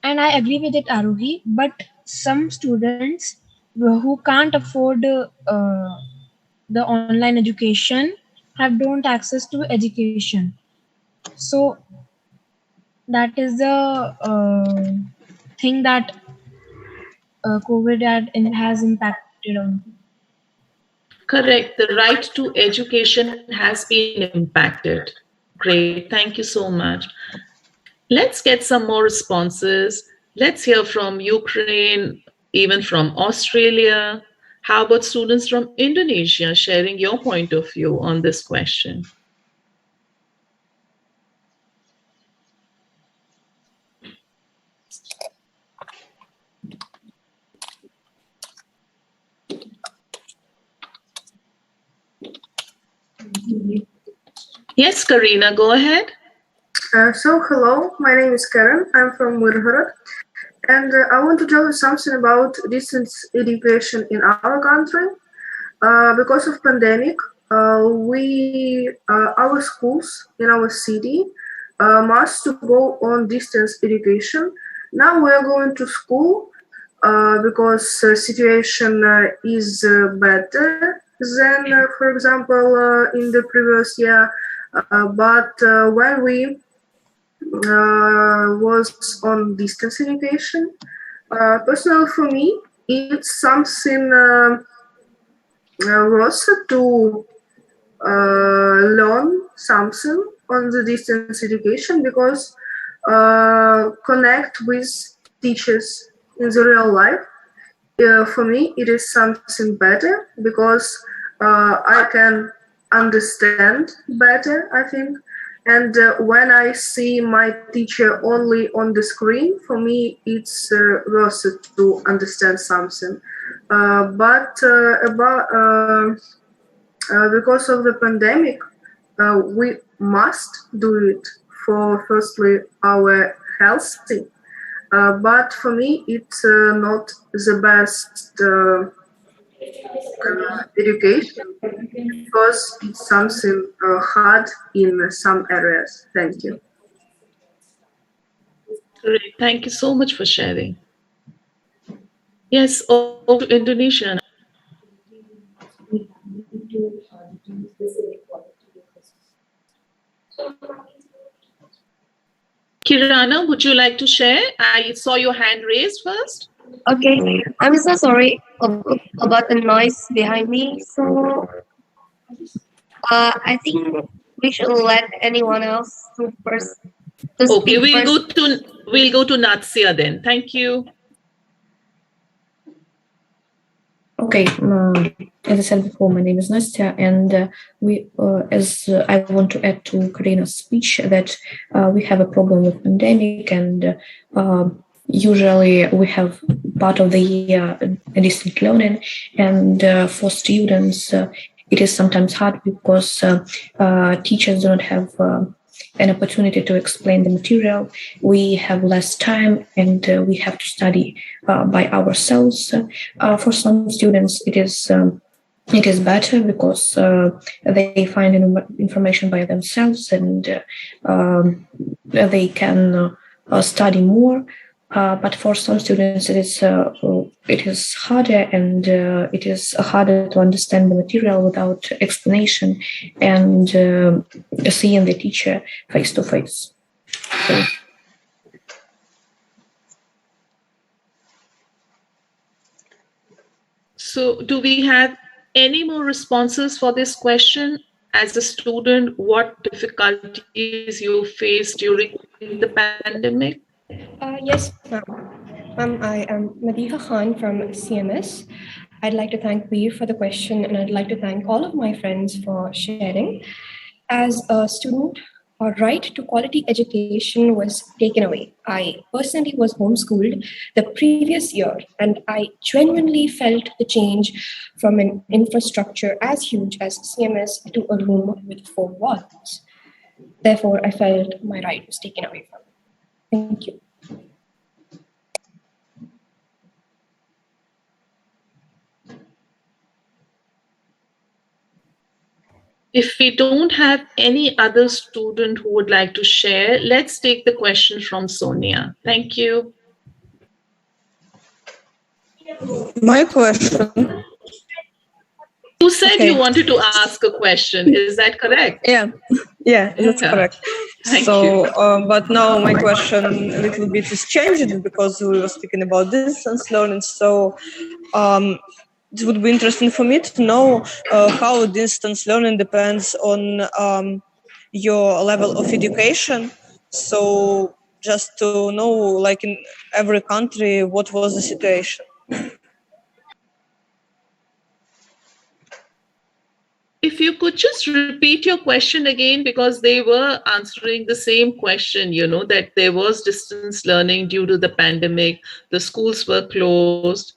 and I agree with it, Arohi. But some students who can't afford the online education have don't access to education. So that is the thing that COVID has impacted on. Correct. The right to education has been impacted. Great. Thank you so much. Let's get some more responses. Let's hear from Ukraine, even from Australia. How about students from Indonesia sharing your point of view on this question? Yes, Karina, go ahead. Hello, my name is Karen. I'm from Murhara, and I want to tell you something about distance education in our country. Because of pandemic, our schools in our city must to go on distance education. Now we are going to school because situation is better than, for example, in the previous year. But when we was on distance education, personally for me, it's something worth to learn something on the distance education because connect with teachers in the real life. For me, it is something better because I can understand better, I think. And when I see my teacher only on the screen, for me, it's worth it to understand something. But because of the pandemic, we must do it for firstly our healthy. But for me, it's not the best education because it's something hard in some areas. Thank you. Great. Thank you so much for sharing. Yes, over to Indonesia. Kirana, would you like to share? I saw your hand raised first. Okay, I'm so sorry about the noise behind me. So, I think we should let anyone else to first to Okay, speak first. we'll go to Natsia then. Thank you. Okay, as I said before, my name is Nastya, and I want to add to Karina's speech that we have a problem with pandemic, and usually we have part of the year distant learning, and for students it is sometimes hard because teachers don't have an opportunity to explain the material. We have less time, and we have to study by ourselves. For some students, it is better because they find information by themselves, and they can study more. But for some students, it is harder, and it is harder to understand the material without explanation and seeing the teacher face to face. So, do we have any more responses for this question? As a student, what difficulties you faced during the pandemic? Yes, ma'am. I am Madiha Khan from CMS. I'd like to thank Veer for the question, and I'd like to thank all of my friends for sharing. As a student, our right to quality education was taken away. I personally was homeschooled the previous year, and I genuinely felt the change from an infrastructure as huge as CMS to a room with 4 walls. Therefore, I felt my right was taken away from me. Thank you. If we don't have any other student who would like to share, let's take the question from Sonia. Thank you. My question. You said Okay. you wanted to ask a question. Is that correct? Yeah, that's correct. Thank so, you. but now my question a little bit is changed because we were speaking about distance learning. So, it would be interesting for me to know how distance learning depends on your level of education. So, just to know, like in every country, what was the situation? If you could just repeat your question again, because they were answering the same question, that there was distance learning due to the pandemic, the schools were closed,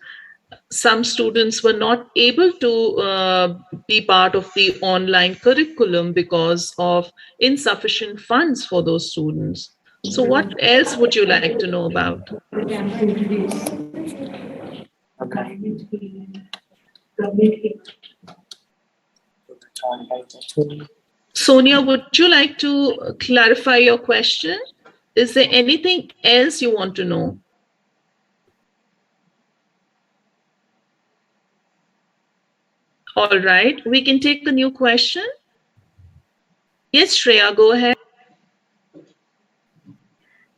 some students were not able to be part of the online curriculum because of insufficient funds for those students. So what else would you like to know about? Sonia, would you like to clarify your question? Is there anything else you want to know? All right, we can take a new question. Yes, Shreya, go ahead.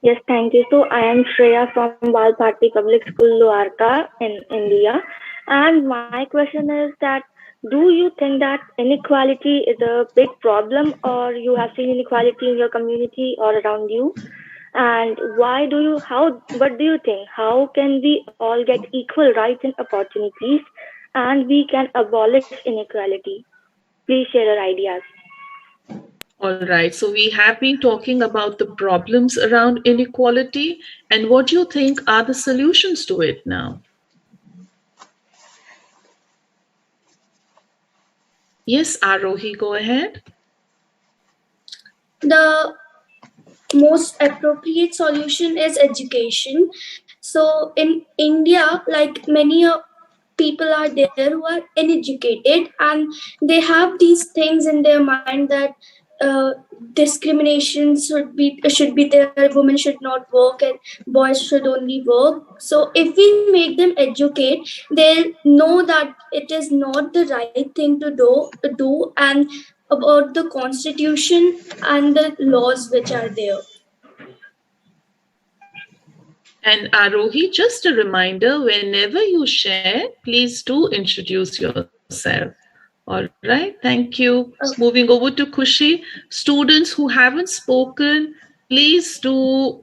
Yes, thank you. So I am Shreya from Valbharti Public School, Dwarka in India. And my question is that do you think that inequality is a big problem or you have seen inequality in your community or around you? And what do you think? How can we all get equal rights and opportunities and we can abolish inequality? Please share your ideas. All right, so we have been talking about the problems around inequality, and what do you think are the solutions to it now? Yes, Arohi, go ahead. The most appropriate solution is education. So in India, like many people are there who are uneducated and they have these things in their mind that uh, discrimination should be there, women should not work and boys should only work. So if we make them educate, they'll know that it is not the right thing to do and about the constitution and the laws which are there. And Arohi, just a reminder, whenever you share, please do introduce yourself. All right, thank you. Moving over to Kushi. Students who haven't spoken, please do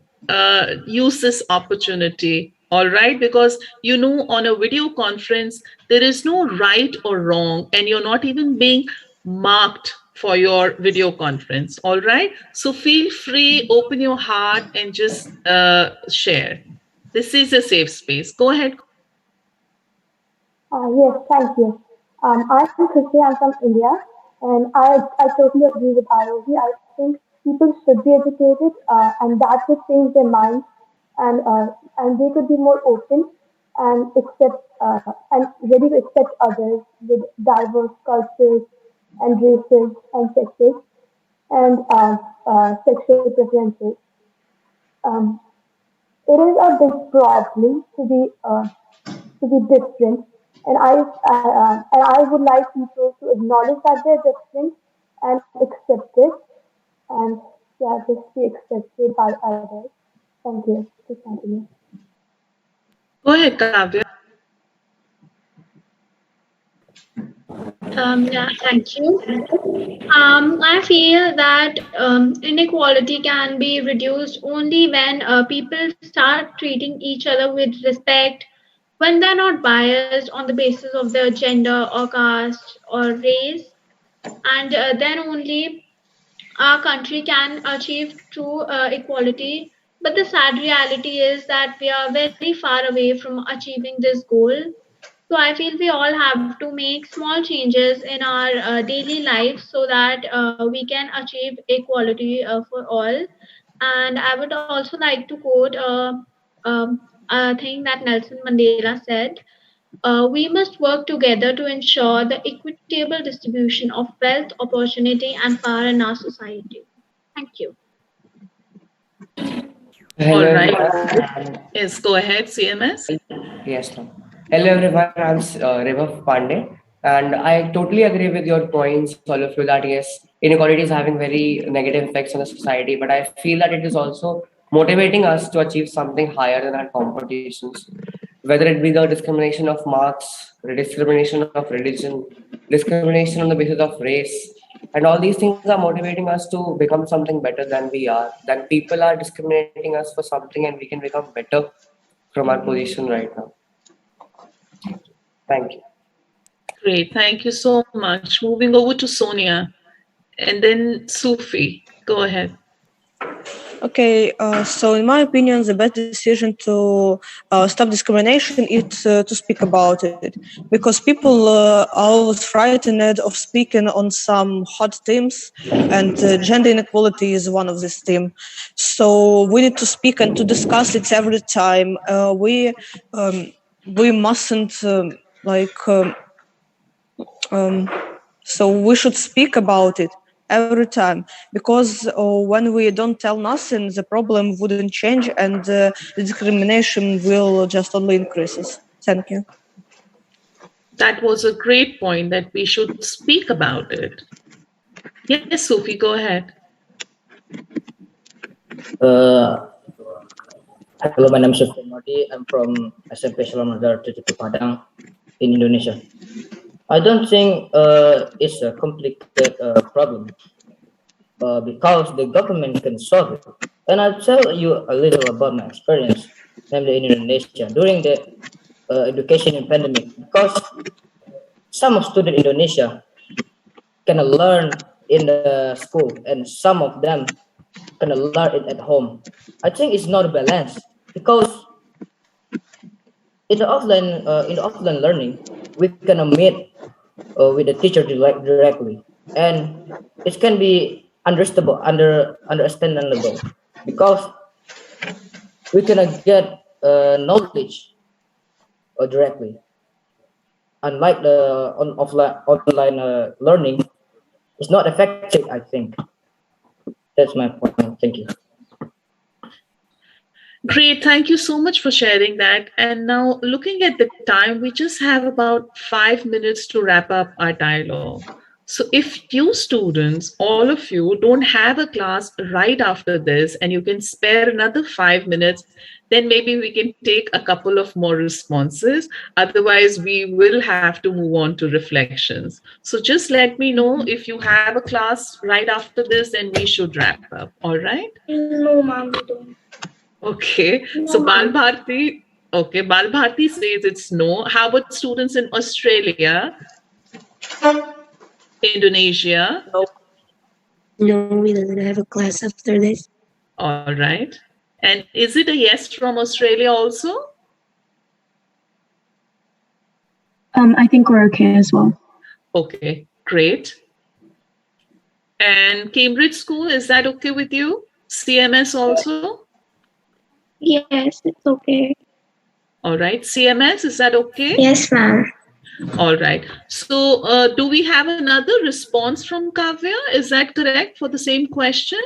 use this opportunity. All right, because on a video conference, there is no right or wrong, and you're not even being marked for your video conference. All right, so feel free, open your heart, and just share. This is a safe space. Go ahead. Yes, thank you. I'm Christy, I'm from India, and I totally agree with Arohi. I think people should be educated, and that would change their minds, and they could be more open and ready to accept others with diverse cultures and races and sexes and sexual preferences. Um, it is a big problem to be different, and I would like people to acknowledge that they're different and accept it, and yeah, just be accepted by others. Thank you. Please continue. Go ahead, Kavya. Yeah, thank you. I feel that inequality can be reduced only when people start treating each other with respect, when they're not biased on the basis of their gender or caste or race, and then only our country can achieve true equality. But the sad reality is that we are very far away from achieving this goal. So I feel we all have to make small changes in our daily life so that we can achieve equality for all. And I would also like to quote a thing that Nelson Mandela said. We must work together to ensure the equitable distribution of wealth, opportunity, and power in our society. Thank you. All Hello right. everyone. Yes, go ahead, CMS. Yes, ma'am. Hello everyone. I'm Revav Pandey, and I totally agree with your points, all of you. That yes, inequality is having very negative effects on the society, but I feel that it is also motivating us to achieve something higher than our competitions. Whether it be the discrimination of marks, the discrimination of religion, discrimination on the basis of race, and all these things are motivating us to become something better than we are. Then people are discriminating us for something, and we can become better from our position right now. Thank you. Great. Thank you so much. Moving over to Sonia and then Sufi. Go ahead. Okay, so in my opinion, the best decision to stop discrimination is to speak about it, because people are always frightened of speaking on some hot themes, and gender inequality is one of these themes. So we need to speak and to discuss it every time. We mustn't so we should speak about it every time, because when we don't tell nothing, the problem wouldn't change, and the discrimination will just only increases. Thank you. That was a great point that we should speak about it. Yes, Sophie, go ahead. Hello, my name is Sophie Modi. I'm from SMP Salamandar Tutuku Padang in Indonesia. I don't think it's a complicated problem because the government can solve it. And I'll tell you a little about my experience, namely in Indonesia, during the education in pandemic. Because some of students in Indonesia can learn in the school, and some of them can learn it at home. I think it's not a balance because in the offline learning, we can meet with the teacher directly, and it can be understandable because we cannot get knowledge directly. Unlike the online learning, it's not effective. I think that's my point. Thank you. Great. Thank you so much for sharing that. And now, looking at the time, we just have about 5 minutes to wrap up our dialogue. So, if you students, all of you, don't have a class right after this and you can spare another 5 minutes, then maybe we can take a couple of more responses. Otherwise, we will have to move on to reflections. So, just let me know if you have a class right after this, then we should wrap up. All right? No, ma'am, we don't. Okay, so No, ma'am. Bal Bharti says it's no. How about students in Australia, Indonesia? No, we doesn't have a class after this. All right. And is it a yes from Australia also? I think we're okay as well. Okay, great. And Cambridge School, is that okay with you? CMS also? Yes, it's okay. All right. CMS, is that okay? Yes, ma'am. All right. So, do we have another response from Kavya? Is that correct for the same question?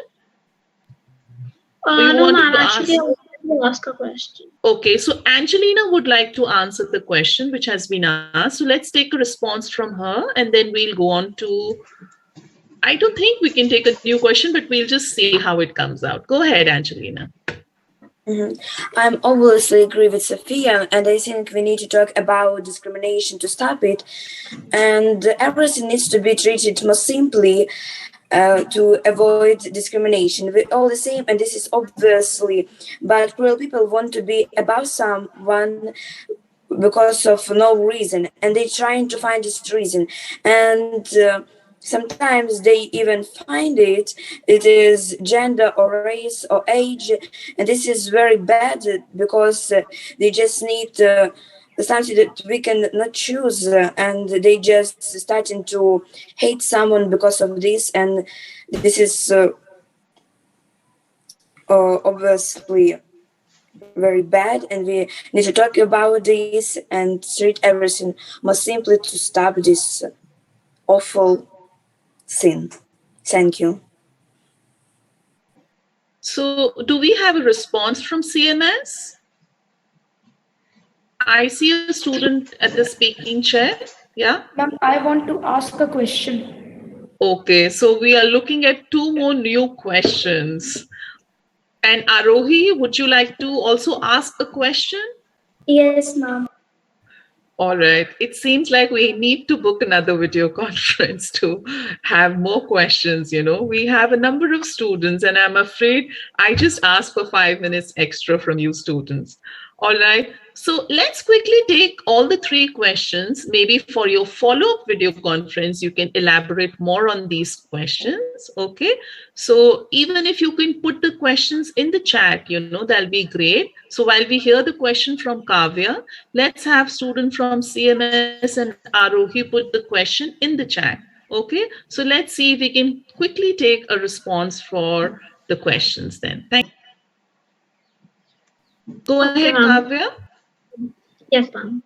No, ma'am. Actually, I wanted to ask a question. Okay, so Angelina would like to answer the question which has been asked. So let's take a response from her and then we'll go on to. I don't think we can take a new question, but we'll just see how it comes out. Go ahead, Angelina. I'm obviously agree with Sophia, and I think we need to talk about discrimination to stop it, and everything needs to be treated more simply to avoid discrimination. We're all the same, and this is obviously, but cruel people want to be above someone because of no reason, and they're trying to find this reason, and sometimes they even find it is gender or race or age, and this is very bad because they just need something that we can not choose, and they just starting to hate someone because of this, and this is obviously very bad, and we need to talk about this and treat everything more simply to stop this awful sin. Thank you. So, do we have a response from CMS? I see a student at the speaking chair. Yeah. Ma'am, I want to ask a question. Okay, so we are looking at two more new questions. And Arohi, would you like to also ask a question? Yes, ma'am. All right. It seems like we need to book another video conference to have more questions. We have a number of students, and I'm afraid I just asked for 5 minutes extra from you students. All right. So let's quickly take all the three questions. Maybe for your follow-up video conference, you can elaborate more on these questions. Okay. So even if you can put the questions in the chat, that'll be great. So while we hear the question from Kavya, let's have student from CMS and Arohi put the question in the chat. Okay. So let's see if we can quickly take a response for the questions then. Thank you. Go ahead, Kavya. Yes, ma'am.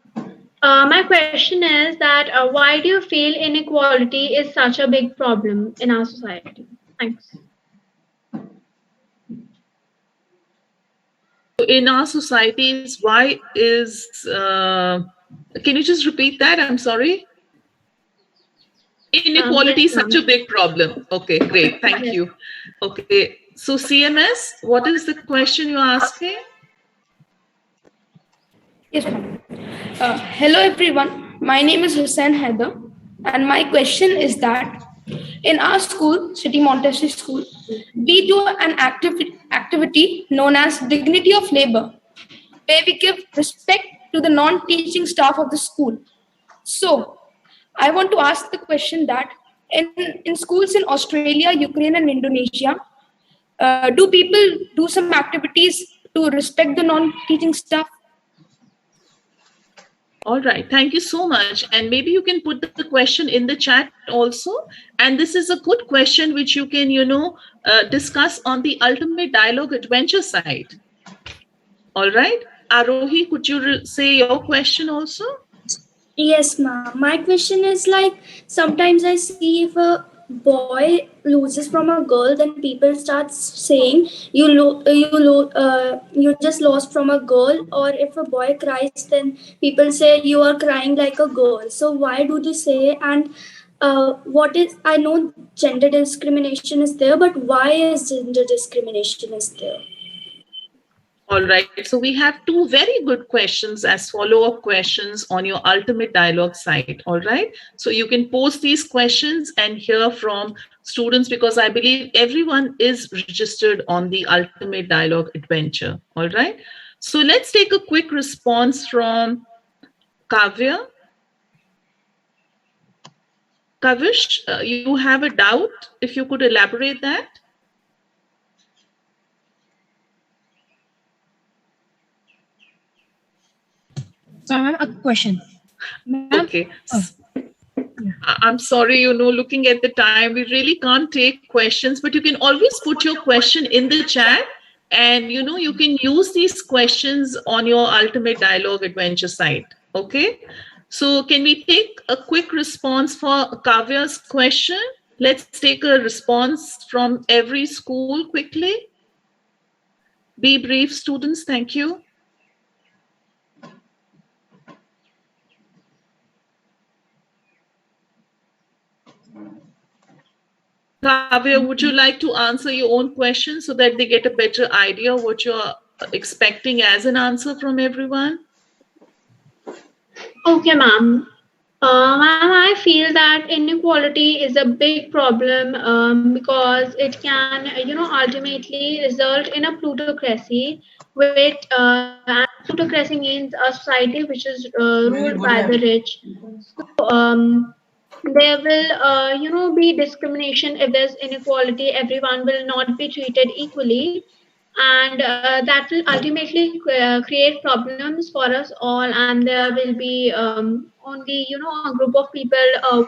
My question is that why do you feel inequality is such a big problem in our society? Thanks. In our societies, why is Can you just repeat that? I'm sorry. Inequality is Yes, such a ma'am. big problem. Okay, great. Thank Yes. you. Okay, so CMS, what is the question you're asking? Yes, ma'am. Hello, everyone. My name is Hussein Haider, and my question is that in our school, City Montessori School, we do an activity known as Dignity of Labor, where we give respect to the non-teaching staff of the school. So, I want to ask the question that in schools in Australia, Ukraine, and Indonesia, do people do some activities to respect the non-teaching staff? All right, thank you so much. And maybe you can put the question in the chat also. And this is a good question which you can, discuss on the Ultimate Dialogue Adventure site. All right, Arohi, could you say your question also? Yes, ma'am. My question is like sometimes I see if a boy loses from a girl, then people start saying you just lost from a girl, or if a boy cries, then people say you are crying like a girl. So why do they say? And what is, I know gender discrimination is there, but why is gender discrimination is there? All right, so we have two very good questions as follow-up questions on your Ultimate Dialogue site. All right, so you can post these questions and hear from students, because I believe everyone is registered on the Ultimate Dialogue Adventure. All right, so let's take a quick response from Kavya. Kavish, you have a doubt? If you could elaborate that. So I have a question. Okay. I'm sorry, looking at the time, we really can't take questions, but you can always put your question in the chat, and you can use these questions on your Ultimate Dialogue Adventure site. Okay. So can we take a quick response for Kavya's question? Let's take a response from every school quickly. Be brief, students. Thank you. Kavya, would you like to answer your own question so that they get a better idea of what you're expecting as an answer from everyone? Okay, ma'am. Ma'am, I feel that inequality is a big problem because it can, ultimately result in a plutocracy, which and plutocracy means a society which is ruled by the rich. So there will, be discrimination if there's inequality. Everyone will not be treated equally, and that will ultimately create problems for us all, and there will be only a group of people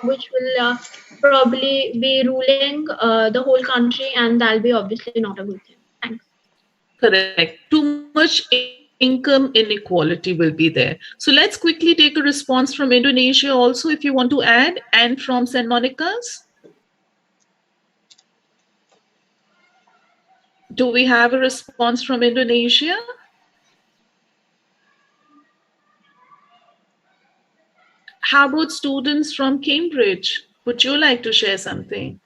which will probably be ruling the whole country, and that'll be obviously not a good thing. Thanks. Correct. Too much income inequality will be there. So let's quickly take a response from Indonesia also, if you want to add, and from St. Monica's. Do we have a response from Indonesia? How about students from Cambridge? Would you like to share something?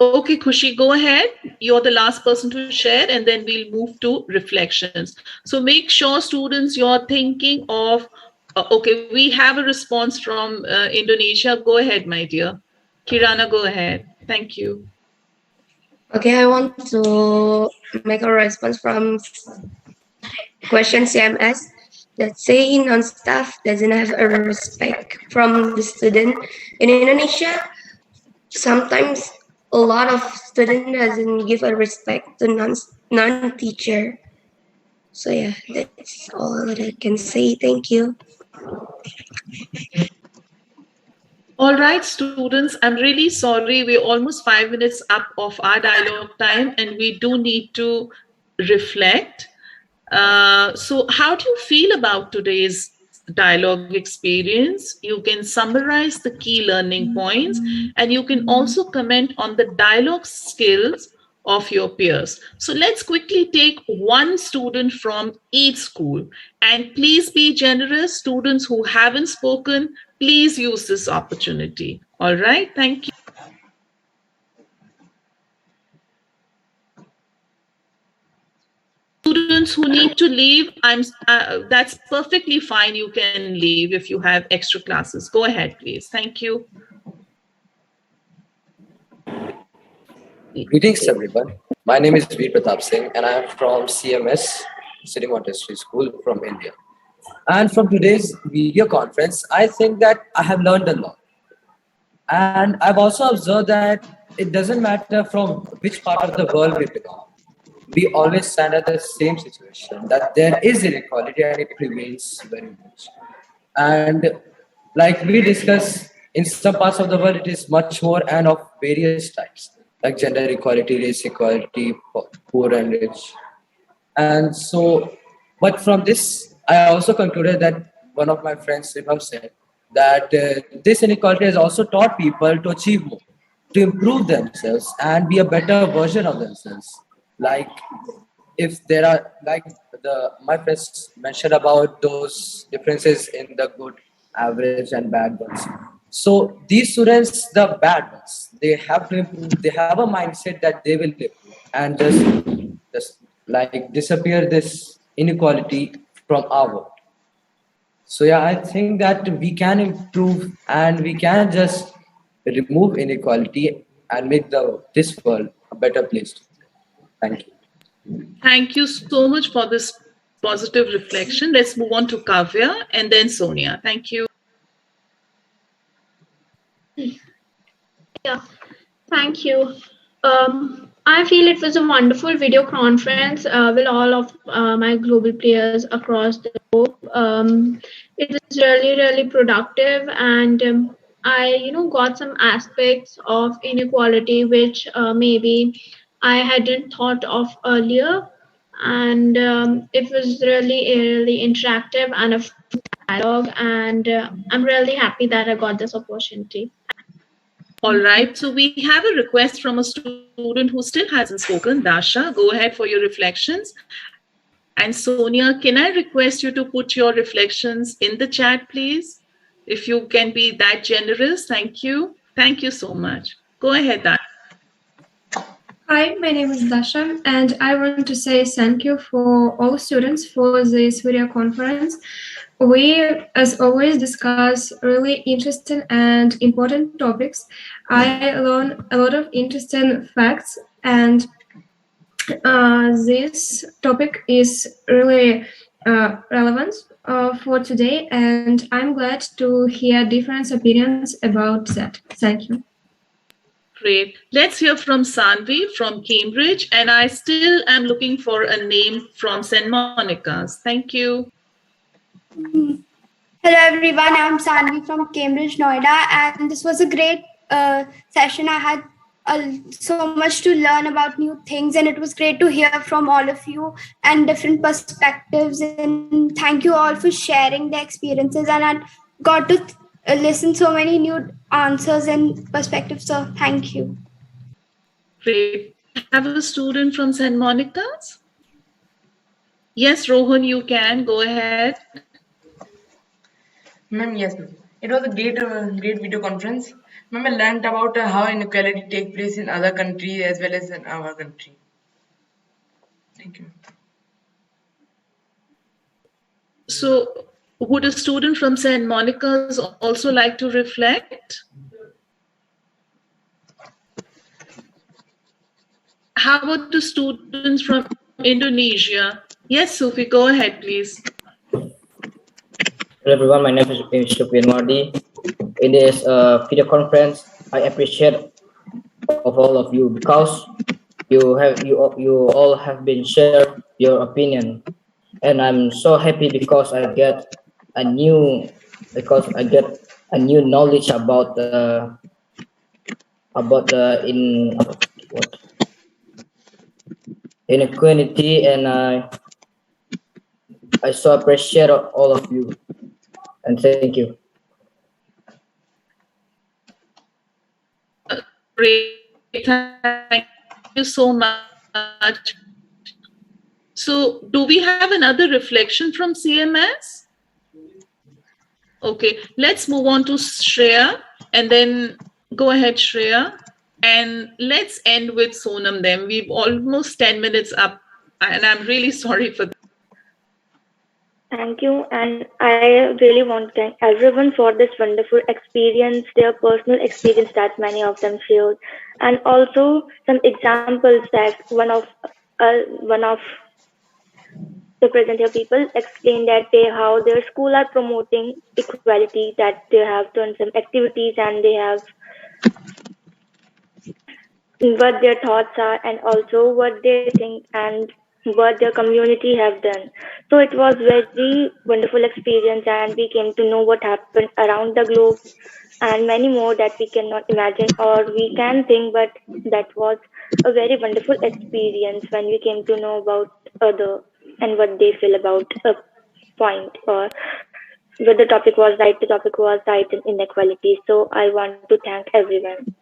Okay, Khushi, go ahead. You're the last person to share, and then we'll move to reflections. So make sure, students, you're thinking of, okay, we have a response from Indonesia. Go ahead, my dear. Kirana, go ahead. Thank you. Okay, I want to make a response from question CMS that saying non-staff doesn't have a respect from the student. In Indonesia, sometimes a lot of student doesn't give a respect to non-teacher. So yeah, that's all that I can say. Thank you. All right, students, I'm really sorry. We're almost 5 minutes up of our dialogue time, and we do need to reflect. So how do you feel about today's dialogue experience? You can summarize the key learning points, and you can also comment on the dialogue skills of your peers. So let's quickly take one student from each school. And please be generous. Students who haven't spoken, please use this opportunity. All right, thank you. Students who need to leave, that's perfectly fine. You can leave if you have extra classes. Go ahead, please. Thank you. Greetings, everyone. My name is Veer Pratap Singh, and I am from CMS, City Montessori School from India. And from today's video conference, I think that I have learned a lot. And I've also observed that it doesn't matter from which part of the world we belong. We always stand at the same situation that there is inequality and it prevails very much. And like we discuss, in some parts of the world, it is much more and of various types, like gender equality, race equality, poor and rich. And so, but from this, I also concluded that one of my friends, Ribham, said that this inequality has also taught people to achieve more, to improve themselves and be a better version of themselves. Like if there are like the my friends mentioned about those differences in the good, average, and bad ones. So these students, the bad ones, they have to improve. They have a mindset that they will live and just like disappear this inequality from our world. So yeah, I think that we can improve and we can just remove inequality and make the this world a better place. Thank you. Thank you so much for this positive reflection. Let's move on to Kavya and then Sonia. Thank you. Yeah, thank you. I feel it was a wonderful video conference with all of my global players across the globe. It was really, really productive, and I got some aspects of inequality which maybe I hadn't thought of earlier, and it was really, really interactive and a dialogue, and I'm really happy that I got this opportunity. All right, so we have a request from a student who still hasn't spoken. Dasha, go ahead for your reflections. And Sonia, can I request you to put your reflections in the chat, please? If you can be that generous, thank you. Thank you so much. Go ahead, Dasha. Hi, my name is Dasha, and I want to say thank you for all students for this video conference. We, as always, discuss really interesting and important topics. I learned a lot of interesting facts, and this topic is really relevant for today, and I'm glad to hear different opinions about that. Thank you. Great. Let's hear from Sanvi from Cambridge, and I still am looking for a name from St. Monica's. Thank you. Hello everyone, I'm Sanvi from Cambridge, Noida, and this was a great session. I had so much to learn about new things, and it was great to hear from all of you and different perspectives. And thank you all for sharing the experiences, and I got to listen so many new answers and perspectives. So thank you. Great. Do we have a student from St. Monica's? Yes, Rohan, you can. Go ahead. Ma'am, yes, ma'am. It was a great video conference. Ma'am, I learned about how inequality take place in other countries as well as in our country. Thank you. So, would a student from St. Monica's also like to reflect? How about the students from Indonesia? Yes, Sufi, go ahead, please. Hello everyone, my name is Sufian Mardi. In this video conference, I appreciate of all of you because you all have been shared your opinion, and I'm so happy because a new I get a new knowledge about the what inequality, and I so appreciate all of you, and thank you. Great, thank so much. So, do we have another reflection from CMS? Okay, let's move on to Shreya and then go ahead, Shreya. And let's end with Sonam then. We've almost 10 minutes up, and I'm really sorry for that. Thank you, and I really want to thank everyone for this wonderful experience, their personal experience that many of them shared, and also some examples that one of the presenter people explained that they how their school are promoting equality, that they have done some activities and they have what their thoughts are and also what they think and what their community have done. So it was very wonderful experience and we came to know what happened around the globe and many more that we cannot imagine or we can think, but that was a very wonderful experience when we came to know about other and what they feel about a point or whether the topic was right, the topic was right and inequality. So I want to thank everyone.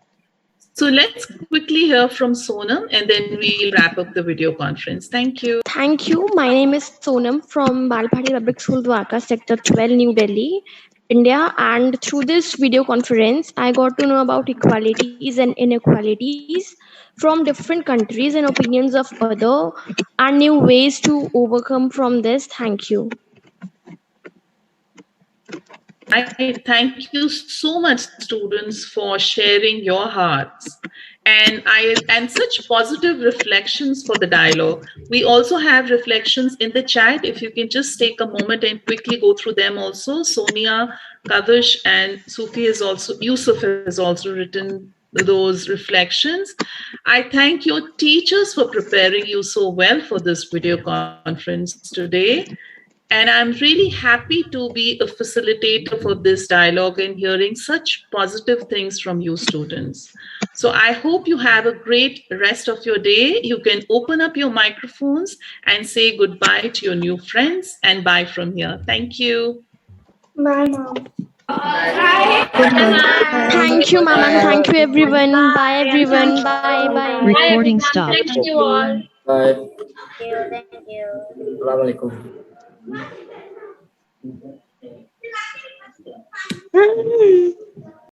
So let's quickly hear from Sonam and then we'll wrap up the video conference. Thank you. Thank you. My name is Sonam from Balbhati Public School, Dwarka, Sector 12, New Delhi, India. And through this video conference, I got to know about equalities and inequalities from different countries and opinions of other and new ways to overcome from this. Thank you. I thank you so much, students, for sharing your hearts and such positive reflections for the dialogue. We also have reflections in the chat. If you can just take a moment and quickly go through them also. Sonia, Kavish, and Sufi is also Yusuf has also written those reflections. I thank your teachers for preparing you so well for this video conference today. And I'm really happy to be a facilitator for this dialogue and hearing such positive things from you students. So I hope you have a great rest of your day. You can open up your microphones and say goodbye to your new friends and bye from here. Thank you. Bye, mom. Thank you, ma'am, and thank you, everyone. Bye, everyone. Bye, bye. Recording stopped. Thank you all. Bye. Thank you. Assalamualaikum.